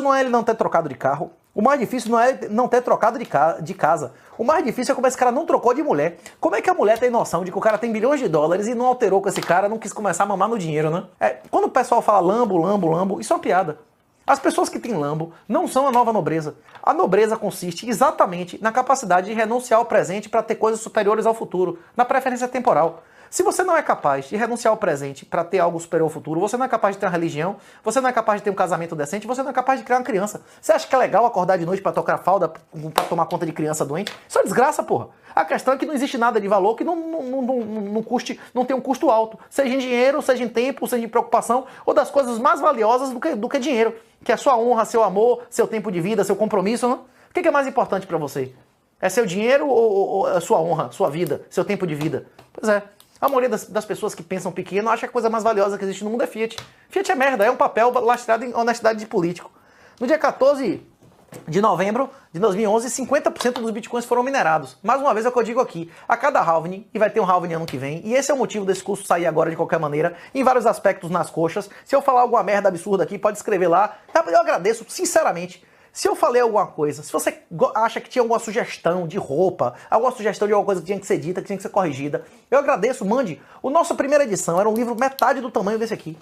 não é ele não ter trocado de carro. O mais difícil não é não ter trocado de casa. O mais difícil é como esse cara não trocou de mulher. Como é que a mulher tem noção de que o cara tem bilhões de dólares e não alterou com esse cara, não quis começar a mamar no dinheiro, né? Quando o pessoal fala Lambo, isso é uma piada. As pessoas que têm Lambo não são a nova nobreza. A nobreza consiste exatamente na capacidade de renunciar ao presente para ter coisas superiores ao futuro, na preferência temporal. Se você não é capaz de renunciar ao presente para ter algo superior ao futuro, você não é capaz de ter uma religião, você não é capaz de ter um casamento decente, você não é capaz de criar uma criança. Você acha que é legal acordar de noite para tocar fralda, para tomar conta de criança doente? Isso é desgraça, porra. A questão é que não existe nada de valor que não tem um custo alto. Seja em dinheiro, seja em tempo, seja em preocupação, ou das coisas mais valiosas do que dinheiro. Que é sua honra, seu amor, seu tempo de vida, seu compromisso, né? O que é mais importante para você? É seu dinheiro ou a sua honra, sua vida, seu tempo de vida? Pois é. A maioria das pessoas que pensam pequeno acha que a coisa mais valiosa que existe no mundo é Fiat. Fiat é merda, é um papel lastrado em honestidade de político. No dia 14 de novembro de 2011, 50% dos bitcoins foram minerados. Mais uma vez é o que eu digo aqui, a cada halving, e vai ter um halving ano que vem, e esse é o motivo desse curso sair agora de qualquer maneira, em vários aspectos nas coxas. Se eu falar alguma merda absurda aqui, pode escrever lá. Eu agradeço, sinceramente. Se eu falei alguma coisa, se você acha que tinha alguma sugestão de roupa, alguma sugestão de alguma coisa que tinha que ser dita, que tinha que ser corrigida, eu agradeço, mande. O nosso primeira edição era um livro metade do tamanho desse aqui.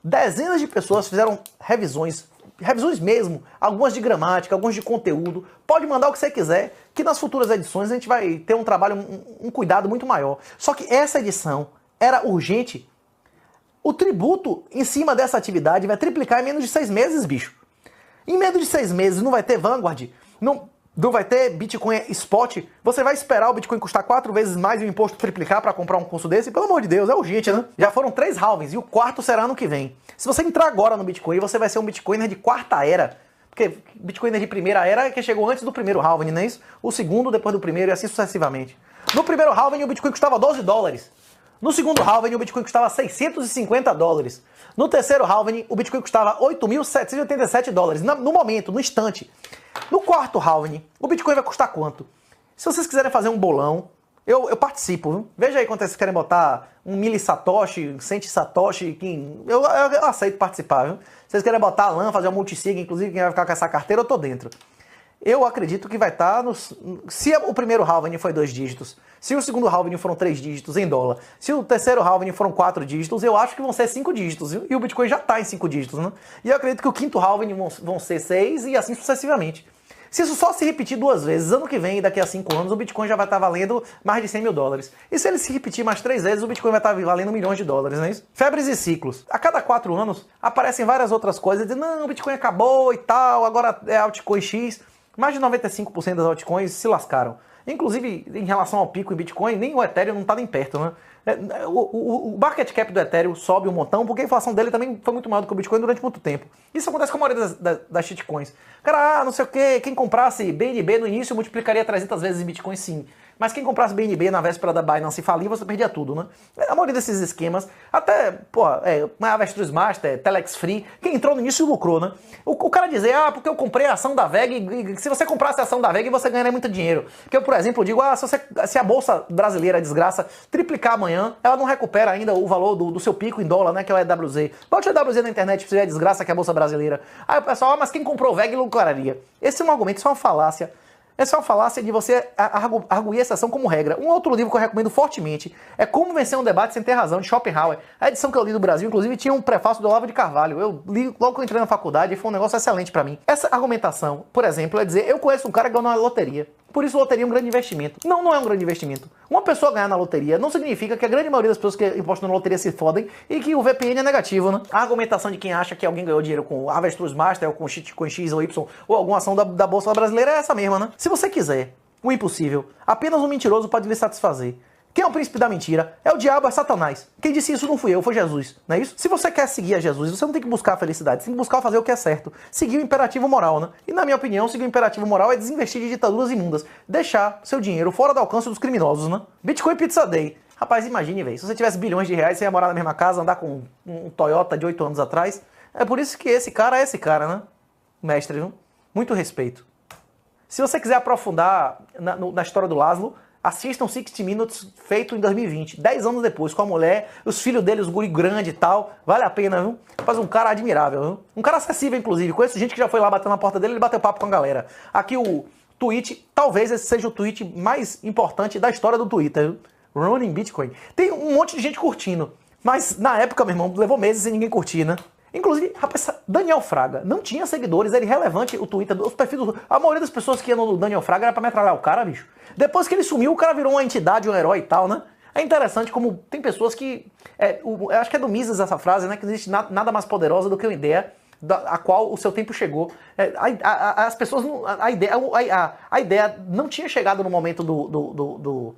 Dezenas de pessoas fizeram revisões mesmo, algumas de gramática, algumas de conteúdo. Pode mandar o que você quiser, que nas futuras edições a gente vai ter um trabalho, um cuidado muito maior. Só que essa edição era urgente. O tributo em cima dessa atividade vai triplicar em menos de 6 meses, bicho. Em menos de 6 meses não vai ter Vanguard, não vai ter Bitcoin Spot, você vai esperar o Bitcoin custar 4 vezes mais e o imposto triplicar para comprar um curso desse? Pelo amor de Deus, é urgente, né? Já foram 3 halvings e o quarto será ano que vem. Se você entrar agora no Bitcoin, você vai ser um Bitcoiner de quarta era. Porque Bitcoiner de primeira era é que chegou antes do primeiro halving, não é isso? O segundo depois do primeiro e assim sucessivamente. No primeiro halving o Bitcoin custava $12. No segundo halving o Bitcoin custava $650. No terceiro halving o Bitcoin custava $8.787. No momento, no instante. No quarto halving o Bitcoin vai custar quanto? Se vocês quiserem fazer um bolão, eu participo, viu? Veja aí quanto vocês querem botar 1 millisatoshi, 100 satoshi, eu aceito participar, viu? Se vocês querem botar a LAN, fazer um multisig, inclusive quem vai ficar com essa carteira, eu tô dentro. Eu acredito que vai estar nos... Se o primeiro halving foi 2 dígitos, se o segundo halving foram 3 dígitos em dólar, se o terceiro halving foram 4 dígitos, eu acho que vão ser 5 dígitos, viu? E o Bitcoin já está em 5 dígitos, né? E eu acredito que o quinto halving vão ser 6 e assim sucessivamente. Se isso só se repetir 2 vezes, ano que vem e daqui a 5 anos, o Bitcoin já vai estar valendo mais de $100 mil. E se ele se repetir mais 3 vezes, o Bitcoin vai estar valendo milhões de dólares, não é isso? Febres e ciclos. A cada 4 anos, aparecem várias outras coisas, dizendo, não, o Bitcoin acabou e tal, agora é altcoin X. Mais de 95% das altcoins se lascaram. Inclusive, em relação ao pico em Bitcoin, nem o Ethereum não está nem perto, né? O market cap do Ethereum sobe um montão porque a inflação dele também foi muito maior do que o Bitcoin durante muito tempo. Isso acontece com a maioria das shitcoins. Cara, não sei o que, quem comprasse BNB no início multiplicaria 300 vezes em Bitcoin, sim. Mas quem comprasse BNB na véspera da Binance falir, você perdia tudo, né? A maioria desses esquemas, até, Avestruz Master, Telex Free, quem entrou no início lucrou, né? O cara dizer, porque eu comprei a ação da VEG, se você comprasse a ação da VEG, você ganharia muito dinheiro. Que eu, por exemplo, digo, se a Bolsa Brasileira, desgraça, triplicar amanhã, ela não recupera ainda o valor do seu pico em dólar, né? Que é o EWZ. Bote o EWZ na internet, se é desgraça que é a Bolsa Brasileira. Aí o pessoal, mas quem comprou VEG lucraria. Esse é um argumento, isso é uma falácia. Essa é uma falácia de você arguir essa ação como regra. Um outro livro que eu recomendo fortemente é Como Vencer um Debate Sem Ter Razão, de Schopenhauer. A edição que eu li do Brasil, inclusive, tinha um prefácio do Olavo de Carvalho. Eu li logo que eu entrei na faculdade e foi um negócio excelente pra mim. Essa argumentação, por exemplo, é dizer, eu conheço um cara que ganhou na loteria. Por isso, loteria é um grande investimento. Não, não é um grande investimento. Uma pessoa ganhar na loteria não significa que a grande maioria das pessoas que apostam na loteria se fodem e que o VPN é negativo, né? A argumentação de quem acha que alguém ganhou dinheiro com Avestruz Master ou com X ou Y ou alguma ação da Bolsa Brasileira é essa mesma, né? Se você quiser o impossível, apenas um mentiroso pode lhe satisfazer. Quem é o príncipe da mentira? É o diabo, é Satanás. Quem disse isso não fui eu, foi Jesus, não é isso? Se você quer seguir a Jesus, você não tem que buscar a felicidade, você tem que buscar fazer o que é certo. Seguir o imperativo moral, né? E na minha opinião, seguir o imperativo moral é desinvestir de ditaduras imundas. Deixar seu dinheiro fora do alcance dos criminosos, né? Bitcoin Pizza Day. Rapaz, imagine, velho. Se você tivesse bilhões de reais, você ia morar na mesma casa, andar com um Toyota de 8 anos atrás. É por isso que esse cara é esse cara, né? Mestre, viu? Muito respeito. Se você quiser aprofundar na história do Laszlo, assistam 60 Minutes, feito em 2020, 10 anos depois, com a mulher, os filhos dele, os guri grande e tal. Vale a pena, viu? Faz um cara admirável, viu? Um cara acessível, inclusive. Conheço gente que já foi lá bater na porta dele e bateu papo com a galera. Aqui o tweet, talvez esse seja o tweet mais importante da história do Twitter, viu? Running Bitcoin. Tem um monte de gente curtindo, mas na época, meu irmão, levou meses sem ninguém curtir, né? Inclusive, rapaz, Daniel Fraga não tinha seguidores, era irrelevante o Twitter, os perfis a maioria das pessoas que iam no Daniel Fraga era pra metralhar o cara, bicho. Depois que ele sumiu, o cara virou uma entidade, um herói e tal, né? É interessante como tem pessoas que... eu acho que é do Mises essa frase, né? Que não existe nada mais poderosa do que uma ideia a qual o seu tempo chegou. As pessoas... A ideia não tinha chegado no momento do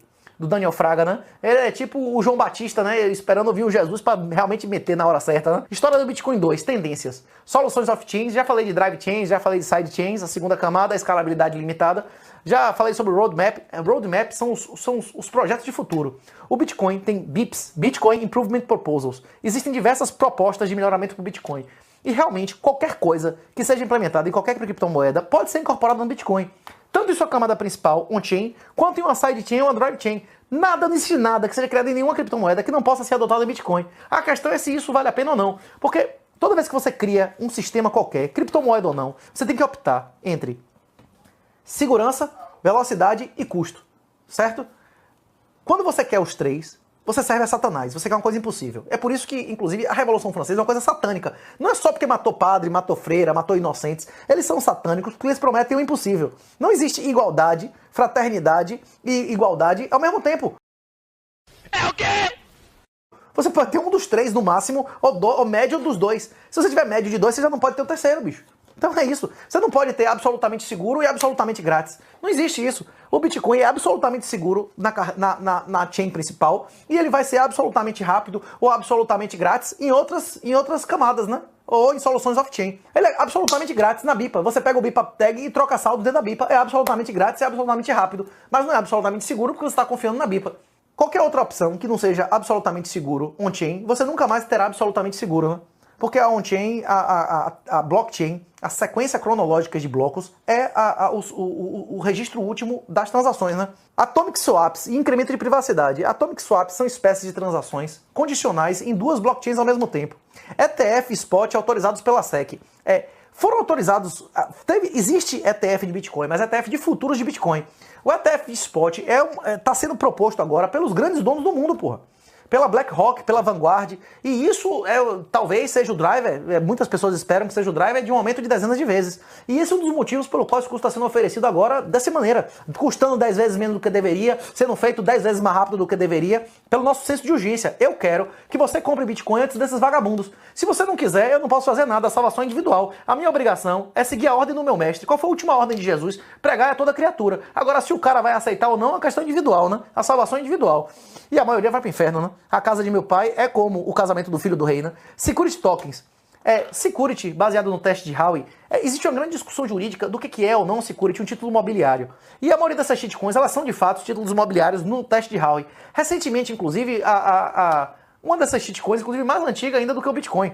Daniel Fraga, né? Ele é tipo o João Batista, né? Esperando ouvir o Jesus para realmente meter na hora certa, né? História do Bitcoin 2, tendências. Soluções off-chains, já falei de drive chains, já falei de side chains, a segunda camada, a escalabilidade limitada. Já falei sobre o roadmap. Roadmap são os projetos de futuro. O Bitcoin tem BIPs, Bitcoin Improvement Proposals. Existem diversas propostas de melhoramento para o Bitcoin. E realmente, qualquer coisa que seja implementada em qualquer criptomoeda pode ser incorporada no Bitcoin. Tanto em sua camada principal, on-chain, quanto em uma sidechain ou uma drive chain. Nada, não existe nada que seja criado em nenhuma criptomoeda que não possa ser adotado em Bitcoin. A questão é se isso vale a pena ou não. Porque toda vez que você cria um sistema qualquer, criptomoeda ou não, você tem que optar entre segurança, velocidade e custo. Certo? Quando você quer os três, você serve a Satanás, você quer uma coisa impossível. É por isso que, inclusive, a Revolução Francesa é uma coisa satânica. Não é só porque matou padre, matou freira, matou inocentes. Eles são satânicos porque eles prometem o impossível. Não existe igualdade, fraternidade e igualdade ao mesmo tempo.
É o quê?
Você pode ter um dos três no máximo, ou médio dos dois. Se você tiver médio de dois, você já não pode ter o terceiro, bicho. Então é isso. Você não pode ter absolutamente seguro e absolutamente grátis. Não existe isso. O Bitcoin é absolutamente seguro na chain principal e ele vai ser absolutamente rápido ou absolutamente grátis em outras camadas, né? Ou em soluções off-chain. Ele é absolutamente grátis na BIPA. Você pega o BIPA tag e troca saldo dentro da BIPA. É absolutamente grátis, é absolutamente rápido. Mas não é absolutamente seguro porque você está confiando na BIPA. Qualquer outra opção que não seja absolutamente seguro on-chain, você nunca mais terá absolutamente seguro, né? Porque a on-chain, a blockchain, a sequência cronológica de blocos é o registro último das transações, né? Atomic Swaps e incremento de privacidade. Atomic Swaps são espécies de transações condicionais em duas blockchains ao mesmo tempo. ETF Spot autorizados pela SEC. Foram autorizados... Existe ETF de Bitcoin, mas ETF de futuros de Bitcoin. O ETF Spot está sendo proposto agora pelos grandes donos do mundo, porra. Pela BlackRock, pela Vanguard, e isso talvez seja o driver, muitas pessoas esperam que seja o driver de um aumento de dezenas de vezes. E esse é um dos motivos pelo qual esse curso está sendo oferecido agora dessa maneira, custando 10 vezes menos do que deveria, sendo feito 10 vezes mais rápido do que deveria, pelo nosso senso de urgência. Eu quero que você compre Bitcoin antes desses vagabundos. Se você não quiser, eu não posso fazer nada, a salvação é individual. A minha obrigação é seguir a ordem do meu mestre. Qual foi a última ordem de Jesus? Pregar a toda criatura. Agora, se o cara vai aceitar ou não, é uma questão individual, né? A salvação é individual. E a maioria vai pro inferno, né? A casa de meu pai é como o casamento do filho do rei, né? Security tokens. Security, baseado no teste de Howey. Existe uma grande discussão jurídica do que é ou não security, um título imobiliário. E a maioria dessas shitcoins, elas são de fato títulos imobiliários no teste de Howey. Recentemente, inclusive, uma dessas shitcoins, inclusive mais antiga ainda do que o Bitcoin,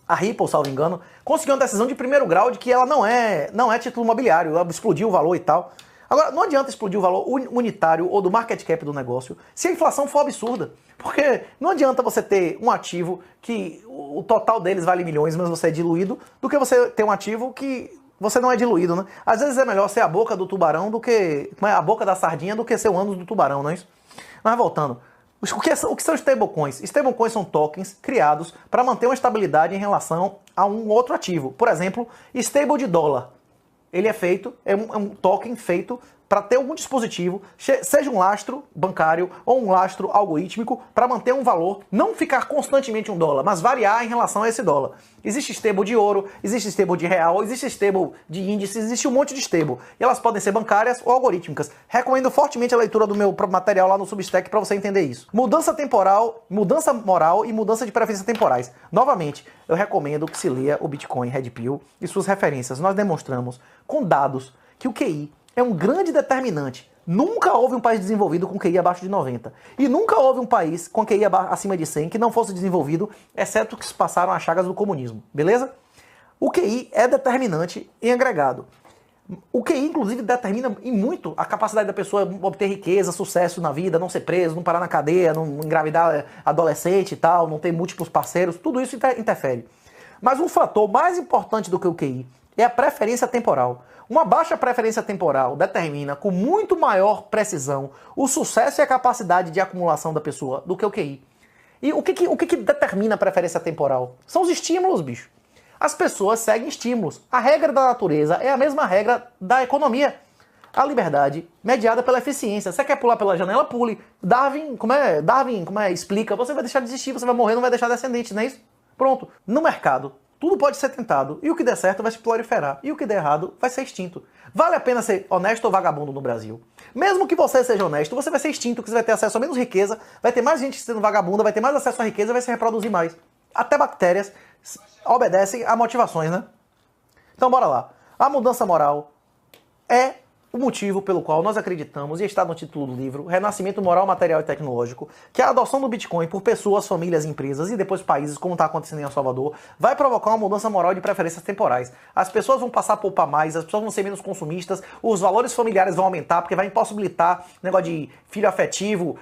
a Ripple, salvo engano, conseguiu uma decisão de primeiro grau de que ela não é título imobiliário, ela explodiu o valor e tal. Agora, não adianta explodir o valor unitário ou do market cap do negócio se a inflação for absurda. Porque não adianta você ter um ativo que o total deles vale milhões, mas você é diluído, do que você ter um ativo que você não é diluído, né? Às vezes é melhor ser a boca do tubarão do que... a boca da sardinha do que ser o ânus do tubarão, não é isso? Mas voltando. O que são stablecoins? Stablecoins são tokens criados para manter uma estabilidade em relação a um outro ativo. Por exemplo, stable de dólar. Ele é um token feito para ter algum dispositivo, seja um lastro bancário ou um lastro algorítmico, para manter um valor, não ficar constantemente $1, mas variar em relação a esse dólar. Existe stable de ouro, existe stable de real, existe stable de índice, existe um monte de stable. E elas podem ser bancárias ou algorítmicas. Recomendo fortemente a leitura do meu material lá no Substack para você entender isso. Mudança temporal, mudança moral e mudança de preferências temporais. Novamente, eu recomendo que se leia o Bitcoin Red Pill e suas referências. Nós demonstramos com dados que o QI é um grande determinante. Nunca houve um país desenvolvido com QI abaixo de 90. E nunca houve um país com QI acima de 100 que não fosse desenvolvido, exceto que se passaram as chagas do comunismo. Beleza? O QI é determinante em agregado. O QI, inclusive, determina em muito a capacidade da pessoa obter riqueza, sucesso na vida, não ser preso, não parar na cadeia, não engravidar adolescente e tal, não ter múltiplos parceiros. Tudo isso interfere. Mas um fator mais importante do que o QI é a preferência temporal. Uma baixa preferência temporal determina com muito maior precisão o sucesso e a capacidade de acumulação da pessoa do que o QI. E o que determina a preferência temporal? São os estímulos, bicho. As pessoas seguem estímulos. A regra da natureza é a mesma regra da economia. A liberdade mediada pela eficiência. Você quer pular pela janela? Pule. Darwin explica, você vai deixar de existir, você vai morrer, não vai deixar descendentes, não é isso? Pronto. No mercado, tudo pode ser tentado, e o que der certo vai se proliferar, e o que der errado vai ser extinto. Vale a pena ser honesto ou vagabundo no Brasil? Mesmo que você seja honesto, você vai ser extinto, porque você vai ter acesso a menos riqueza, vai ter mais gente sendo vagabunda, vai ter mais acesso à riqueza e vai se reproduzir mais. Até bactérias obedecem a motivações, né? Então bora lá. A mudança moral é o motivo pelo qual nós acreditamos, e está no título do livro, Renascimento Moral, Material e Tecnológico, que a adoção do Bitcoin por pessoas, famílias, empresas e depois países, como está acontecendo em El Salvador, vai provocar uma mudança moral de preferências temporais. As pessoas vão passar a poupar mais, as pessoas vão ser menos consumistas, os valores familiares vão aumentar, porque vai impossibilitar negócio de filho afetivo,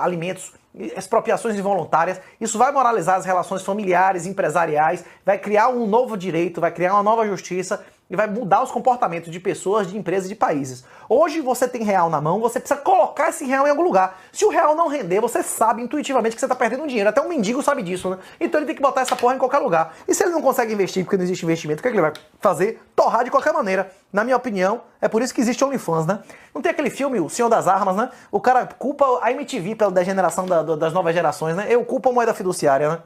alimentos, expropriações involuntárias. Isso vai moralizar as relações familiares, empresariais, vai criar um novo direito, vai criar uma nova justiça, e vai mudar os comportamentos de pessoas, de empresas e de países. Hoje você tem real na mão, você precisa colocar esse real em algum lugar. Se o real não render, você sabe intuitivamente que você está perdendo dinheiro. Até um mendigo sabe disso, né? Então ele tem que botar essa porra em qualquer lugar. E se ele não consegue investir porque não existe investimento, o que ele vai fazer? Torrar de qualquer maneira. Na minha opinião, é por isso que existe OnlyFans, né? Não tem aquele filme, O Senhor das Armas, né? O cara culpa a MTV pela degeneração das novas gerações, né? Eu culpo a moeda fiduciária, né?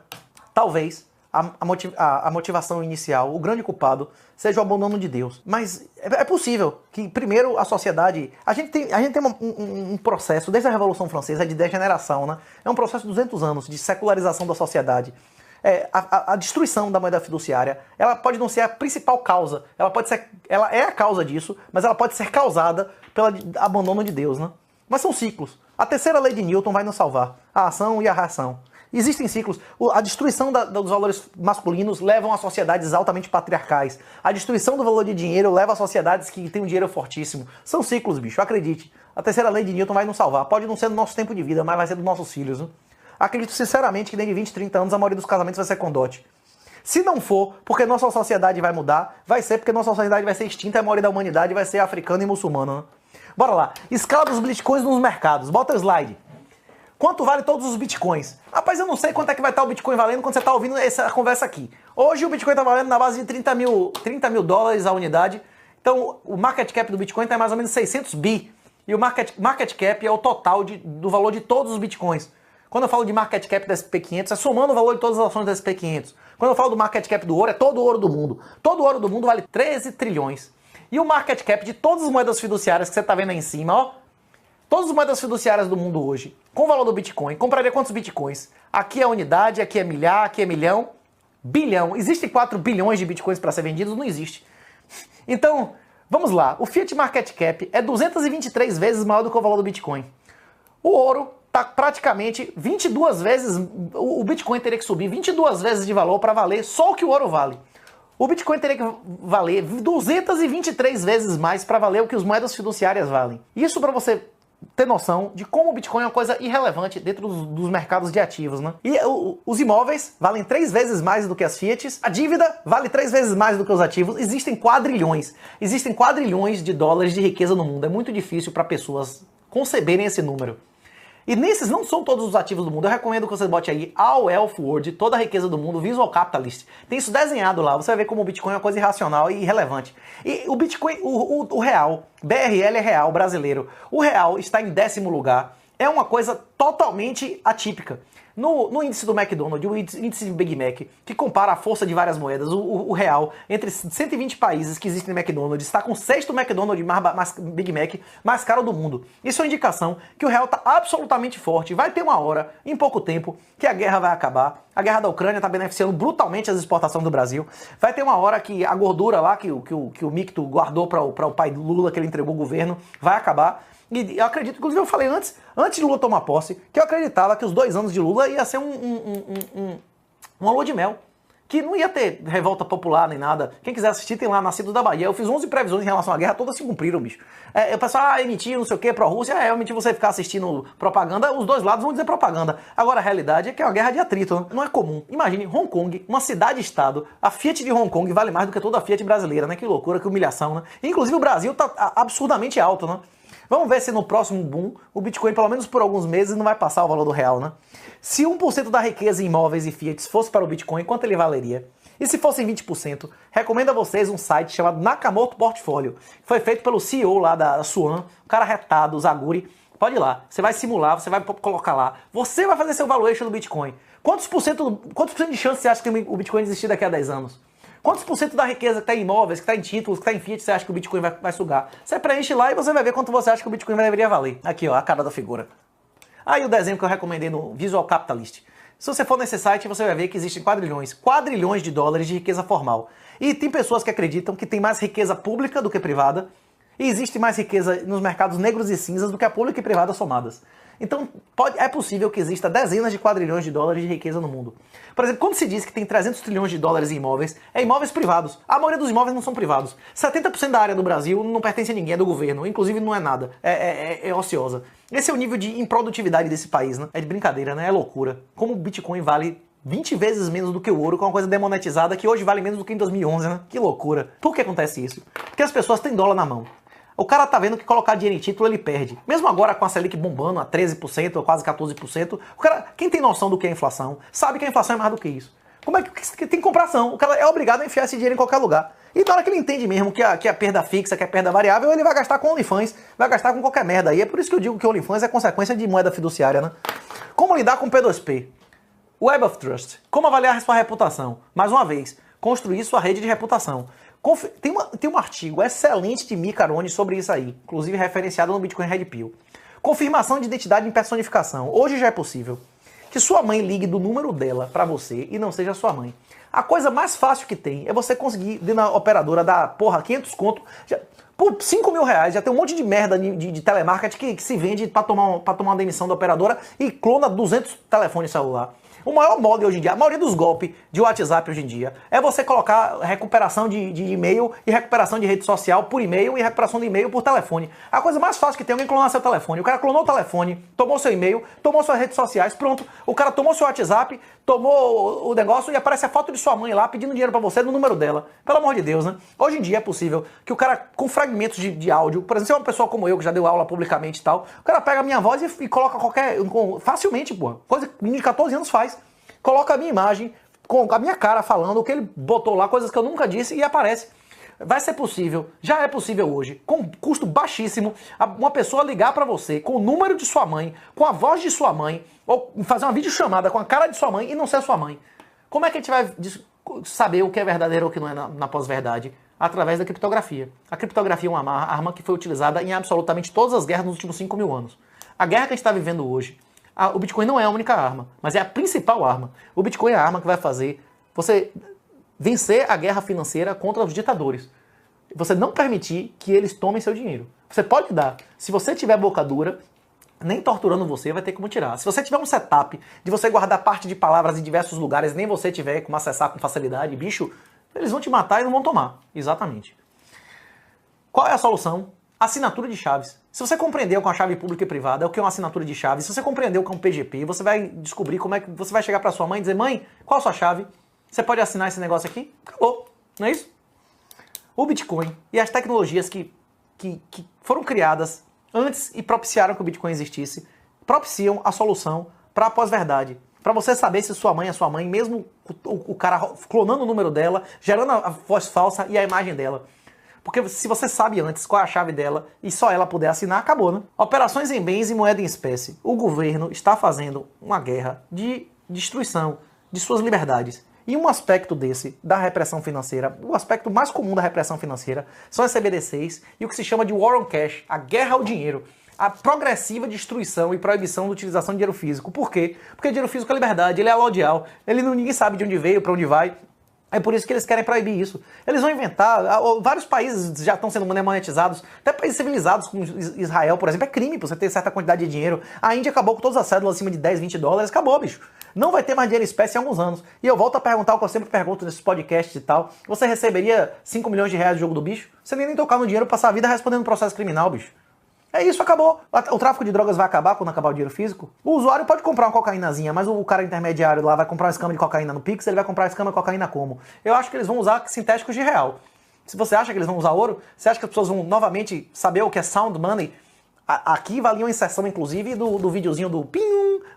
Talvez a motivação inicial, o grande culpado, seja o abandono de Deus. Mas é possível que, primeiro, a sociedade... A gente tem um processo, desde a Revolução Francesa, de degeneração, né? É um processo de 200 anos de secularização da sociedade. A destruição da moeda fiduciária, ela pode não ser a principal causa, ela é a causa disso, mas ela pode ser causada pelo abandono de Deus, né? Mas são ciclos. A terceira lei de Newton vai nos salvar, a ação e a reação. Existem ciclos. A destruição dos valores masculinos levam a sociedades altamente patriarcais. A destruição do valor de dinheiro leva a sociedades que têm um dinheiro fortíssimo. São ciclos, bicho, acredite. A terceira lei de Newton vai nos salvar. Pode não ser do nosso tempo de vida, mas vai ser dos nossos filhos. Né? Acredito sinceramente que dentro de 20, 30 anos a maioria dos casamentos vai ser com dote. Se não for porque nossa sociedade vai mudar, vai ser porque nossa sociedade vai ser extinta e a maioria da humanidade vai ser africana e muçulmana. Né? Bora lá. Escala dos bitcoins nos mercados. Bota o slide. Quanto vale todos os bitcoins? Rapaz, eu não sei quanto é que vai estar o Bitcoin valendo quando você está ouvindo essa conversa aqui. Hoje o Bitcoin está valendo na base de 30 mil dólares a unidade. Então o market cap do Bitcoin está em mais ou menos 600 bi. E o market cap é o total do valor de todos os Bitcoins. Quando eu falo de market cap da SP500, é somando o valor de todas as ações da SP500. Quando eu falo do market cap do ouro, é todo o ouro do mundo. Todo o ouro do mundo vale 13 trilhões. E o market cap de todas as moedas fiduciárias que você está vendo aí em cima, ó. Todas as moedas fiduciárias do mundo hoje, com o valor do Bitcoin, compraria quantos Bitcoins? Aqui é unidade, aqui é milhar, aqui é milhão, bilhão. Existem 4 bilhões de Bitcoins para ser vendidos? Não existe. Então, vamos lá. O Fiat Market Cap é 223 vezes maior do que o valor do Bitcoin. O ouro está praticamente 22 vezes... O Bitcoin teria que subir 22 vezes de valor para valer só o que o ouro vale. O Bitcoin teria que valer 223 vezes mais para valer o que as moedas fiduciárias valem. Isso para você ter noção de como o Bitcoin é uma coisa irrelevante dentro dos mercados de ativos, né? E os imóveis valem 3 vezes mais do que as Fiats, a dívida vale 3 vezes mais do que os ativos, existem quadrilhões de dólares de riqueza no mundo, é muito difícil para pessoas conceberem esse número. E nesses não são todos os ativos do mundo. Eu recomendo que você bote aí All Wealth World, toda a riqueza do mundo, Visual Capitalist. Tem isso desenhado lá. Você vai ver como o Bitcoin é uma coisa irracional e irrelevante. E o Bitcoin, o real, BRL é real brasileiro. O real está em 10º lugar. É uma coisa totalmente atípica. No índice do McDonald's, o índice de Big Mac, que compara a força de várias moedas, o real, entre 120 países que existem no McDonald's, está com o 6º McDonald's mais Big Mac mais caro do mundo. Isso é uma indicação que o real está absolutamente forte. Vai ter uma hora, em pouco tempo, que a guerra vai acabar. A guerra da Ucrânia está beneficiando brutalmente as exportações do Brasil. Vai ter uma hora que a gordura lá, que o Micto guardou para o pai do Lula, que ele entregou o governo, vai acabar. E eu acredito, inclusive eu falei antes de Lula tomar posse, que eu acreditava que os 2 anos de Lula ia ser uma lua de mel. Que não ia ter revolta popular nem nada. Quem quiser assistir tem lá, Nascido da Bahia. Eu fiz 11 previsões em relação à guerra, todas se cumpriram, bicho. O pessoal, emitir não sei o que, pró-Rússia, eu menti você ficar assistindo propaganda, os dois lados vão dizer propaganda. Agora a realidade é que é uma guerra de atrito, né? Não é comum. Imagine, Hong Kong, uma cidade-estado, a Fiat de Hong Kong vale mais do que toda a Fiat brasileira, né? Que loucura, que humilhação, né? Inclusive o Brasil tá absurdamente alto, né? Vamos ver se no próximo boom o Bitcoin, pelo menos por alguns meses, não vai passar o valor do real, né? Se 1% da riqueza em imóveis e fiat fosse para o Bitcoin, quanto ele valeria? E se fossem 20%, recomendo a vocês um site chamado Nakamoto Portfólio. Foi feito pelo CEO lá da Swan, um cara retado, o Zaguri. Pode ir lá, você vai simular, você vai colocar lá. Você vai fazer seu valuation do Bitcoin. Quantos por cento de chance você acha que o Bitcoin existir daqui a 10 anos? Quantos por cento da riqueza que está em imóveis, que está em títulos, que está em fiat, você acha que o Bitcoin vai sugar? Você preenche lá e você vai ver quanto você acha que o Bitcoin deveria valer. Aqui, ó, a cara da figura. Aí o desenho que eu recomendei no Visual Capitalist. Se você for nesse site, você vai ver que existem quadrilhões de dólares de riqueza formal. E tem pessoas que acreditam que tem mais riqueza pública do que privada, e existe mais riqueza nos mercados negros e cinzas do que a pública e privada somadas. Então, é possível que exista dezenas de quadrilhões de dólares de riqueza no mundo. Por exemplo, quando se diz que tem 300 trilhões de dólares em imóveis, é imóveis privados. A maioria dos imóveis não são privados. 70% da área do Brasil não pertence a ninguém, é do governo. Inclusive não é nada, é ociosa. Esse é o nível de improdutividade desse país, né? É de brincadeira, né? É loucura. Como o Bitcoin vale 20 vezes menos do que o ouro, com uma coisa demonetizada que hoje vale menos do que em 2011, né? Que loucura. Por que acontece isso? Porque as pessoas têm dólar na mão. O cara tá vendo que colocar dinheiro em título ele perde. Mesmo agora com a Selic bombando a 13%, ou quase 14%, o cara, quem tem noção do que é inflação, sabe que a inflação é mais do que isso. Como é que tem que comprar ação? O cara é obrigado a enfiar esse dinheiro em qualquer lugar. E na hora que ele entende mesmo que a perda fixa, que a perda variável, ele vai gastar com OnlyFans, vai gastar com qualquer merda. E é por isso que eu digo que OnlyFans é consequência de moeda fiduciária, né? Como lidar com P2P? Web of Trust. Como avaliar sua reputação? Mais uma vez, construir sua rede de reputação. Tem um artigo excelente de Mika Aroni sobre isso aí, inclusive referenciado no Bitcoin Red Pill. Confirmação de identidade em personificação. Hoje já é possível que sua mãe ligue do número dela para você e não seja sua mãe. A coisa mais fácil que tem é você conseguir ir na operadora dar, 500 conto, por 5 mil reais, já tem um monte de merda de telemarketing que se vende para tomar uma demissão da operadora e clona 200 telefones celular. O maior modo hoje em dia, a maioria dos golpes de WhatsApp hoje em dia, é você colocar recuperação de e-mail e recuperação de rede social por e-mail e recuperação de e-mail por telefone. A coisa mais fácil que tem é alguém clonar seu telefone. O cara clonou o telefone, tomou seu e-mail, tomou suas redes sociais, pronto. O cara tomou seu WhatsApp, tomou o negócio e aparece a foto de sua mãe lá pedindo dinheiro pra você no número dela. Pelo amor de Deus, né? Hoje em dia é possível que o cara, com fragmentos de áudio, por exemplo, se é uma pessoa como eu, que já deu aula publicamente e tal, o cara pega a minha voz e coloca facilmente, pô. Coisa que de 14 anos faz. Coloca a minha imagem, com a minha cara falando o que ele botou lá, coisas que eu nunca disse, e aparece. Vai ser possível, já é possível hoje, com custo baixíssimo, uma pessoa ligar pra você com o número de sua mãe, com a voz de sua mãe, ou fazer uma videochamada com a cara de sua mãe e não ser sua mãe. Como é que a gente vai saber o que é verdadeiro ou o que não é na pós-verdade? Através da criptografia. A criptografia é uma arma que foi utilizada em absolutamente todas as guerras nos últimos 5 mil anos. A guerra que a gente está vivendo hoje, o Bitcoin não é a única arma, mas é a principal arma. O Bitcoin é a arma que vai fazer você vencer a guerra financeira contra os ditadores. Você não permitir que eles tomem seu dinheiro. Você pode dar. Se você tiver boca dura, nem torturando você, vai ter como tirar. Se você tiver um setup de você guardar parte de palavras em diversos lugares, nem você tiver como acessar com facilidade, bicho, eles vão te matar e não vão tomar. Exatamente. Qual é a solução? Assinatura de chaves. Se você compreendeu com a chave pública e privada, o que é uma assinatura de chaves, se você compreendeu com o PGP, você vai descobrir como é que você vai chegar para sua mãe e dizer: mãe, qual a sua chave? Você pode assinar esse negócio aqui? Acabou. Não é isso? O Bitcoin e as tecnologias que foram criadas antes e propiciaram que o Bitcoin existisse, propiciam a solução para a pós-verdade. Para você saber se sua mãe é sua mãe, mesmo o cara clonando o número dela, gerando a voz falsa e a imagem dela. Porque se você sabe antes qual é a chave dela e só ela puder assinar, acabou, né? Operações em bens e moeda em espécie. O governo está fazendo uma guerra de destruição de suas liberdades. E um aspecto desse, da repressão financeira, o aspecto mais comum da repressão financeira, são as CBDCs e o que se chama de War on Cash, a guerra ao dinheiro. A progressiva destruição e proibição da utilização de dinheiro físico. Por quê? Porque dinheiro físico é liberdade, ele é alodial, ninguém sabe de onde veio, para onde vai. É por isso que eles querem proibir isso. Eles vão inventar, vários países já estão sendo monetizados, até países civilizados como Israel, por exemplo, é crime você ter certa quantidade de dinheiro. A Índia acabou com todas as cédulas acima de 10, 20 dólares, acabou, bicho. Não vai ter mais dinheiro em espécie há alguns anos. E eu volto a perguntar o que eu sempre pergunto nesses podcasts e tal, você receberia 5 milhões de reais do jogo do bicho? Você nem tocar no dinheiro, passar a vida respondendo processo criminal, bicho. É isso, acabou. O tráfico de drogas vai acabar quando acabar o dinheiro físico? O usuário pode comprar uma cocaínazinha, mas o cara intermediário lá vai comprar uma escama de cocaína no Pix, ele vai comprar uma escama de cocaína como? Eu acho que eles vão usar sintéticos de real. Se você acha que eles vão usar ouro, você acha que as pessoas vão novamente saber o que é sound money? Aqui valia uma inserção, inclusive, do videozinho do pim,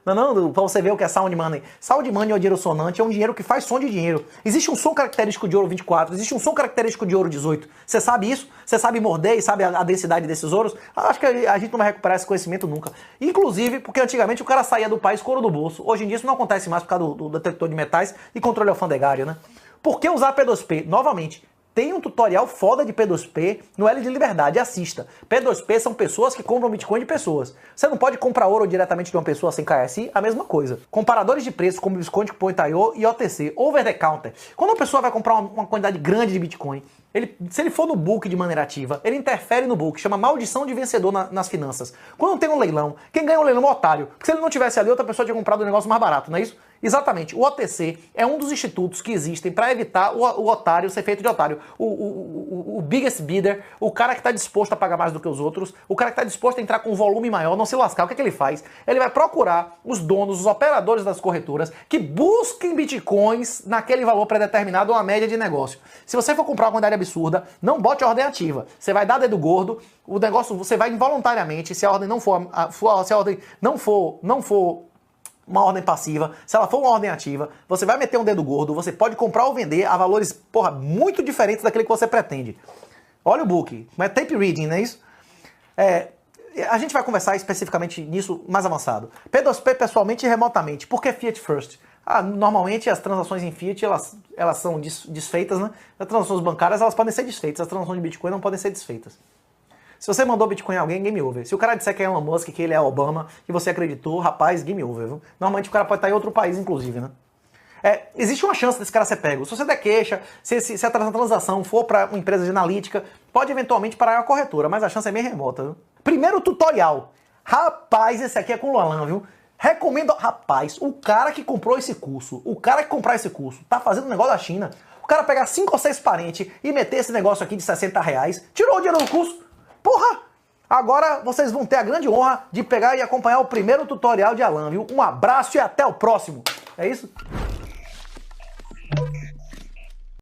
pra você ver o que é sound money. Sound money é o dinheiro sonante, é um dinheiro que faz som de dinheiro. Existe um som característico de ouro 24, existe um som característico de ouro 18. Você sabe isso? Você sabe morder e sabe a densidade desses ouros? Acho que a gente não vai recuperar esse conhecimento nunca. Inclusive, porque antigamente o cara saía do país com ouro do bolso. Hoje em dia isso não acontece mais por causa do detector de metais e controle alfandegário, né? Por que usar P2P? Novamente, tem um tutorial foda de P2P no L de Liberdade, assista. P2P são pessoas que compram Bitcoin de pessoas. Você não pode comprar ouro diretamente de uma pessoa sem KSI, a mesma coisa. Comparadores de preços como Bitcoin.io e OTC, over the counter. Quando uma pessoa vai comprar uma quantidade grande de Bitcoin, se ele for no book de maneira ativa, ele interfere no book, chama maldição de vencedor nas finanças. Quando tem um leilão, quem ganha o leilão é o otário. Porque se ele não tivesse ali, outra pessoa tinha comprado um negócio mais barato, não é isso? Exatamente. O OTC é um dos institutos que existem para evitar o otário ser feito de otário. O biggest bidder, o cara que está disposto a pagar mais do que os outros, o cara que está disposto a entrar com um volume maior, não se lascar. O que é que ele faz? Ele vai procurar os donos, os operadores das corretoras que busquem bitcoins naquele valor pré-determinado ou uma média de negócio. Se você for comprar uma quantidade absurda, não bote ordem ativa. Você vai dar dedo gordo, o negócio você vai involuntariamente, se a ordem não for uma ordem passiva, se ela for uma ordem ativa, você vai meter um dedo gordo, você pode comprar ou vender a valores, porra, muito diferentes daquele que você pretende. Olha o book, é tape reading, não é isso? A gente vai conversar especificamente nisso mais avançado. P2P pessoalmente e remotamente. Por que Fiat First? Normalmente as transações em Fiat, elas são desfeitas, né? As transações bancárias, elas podem ser desfeitas, as transações de Bitcoin não podem ser desfeitas. Se você mandou Bitcoin a alguém, game over. Se o cara disser que é Elon Musk, que ele é Obama, e você acreditou, rapaz, game over, viu? Normalmente o cara pode estar em outro país, inclusive, né? Existe uma chance desse cara ser pego. Se você der queixa, se a transação for para uma empresa de analítica, pode eventualmente parar a corretora, mas a chance é bem remota, viu? Primeiro tutorial. Rapaz, esse aqui é com o Alan, viu? Recomendo, rapaz, o cara que comprou esse curso, tá fazendo um negócio da China, o cara pegar 5 ou 6 parentes e meter esse negócio aqui de 60 reais, tirou o dinheiro do curso. Porra! Agora vocês vão ter a grande honra de pegar e acompanhar o primeiro tutorial de Alan, viu? Um abraço e até o próximo. É isso?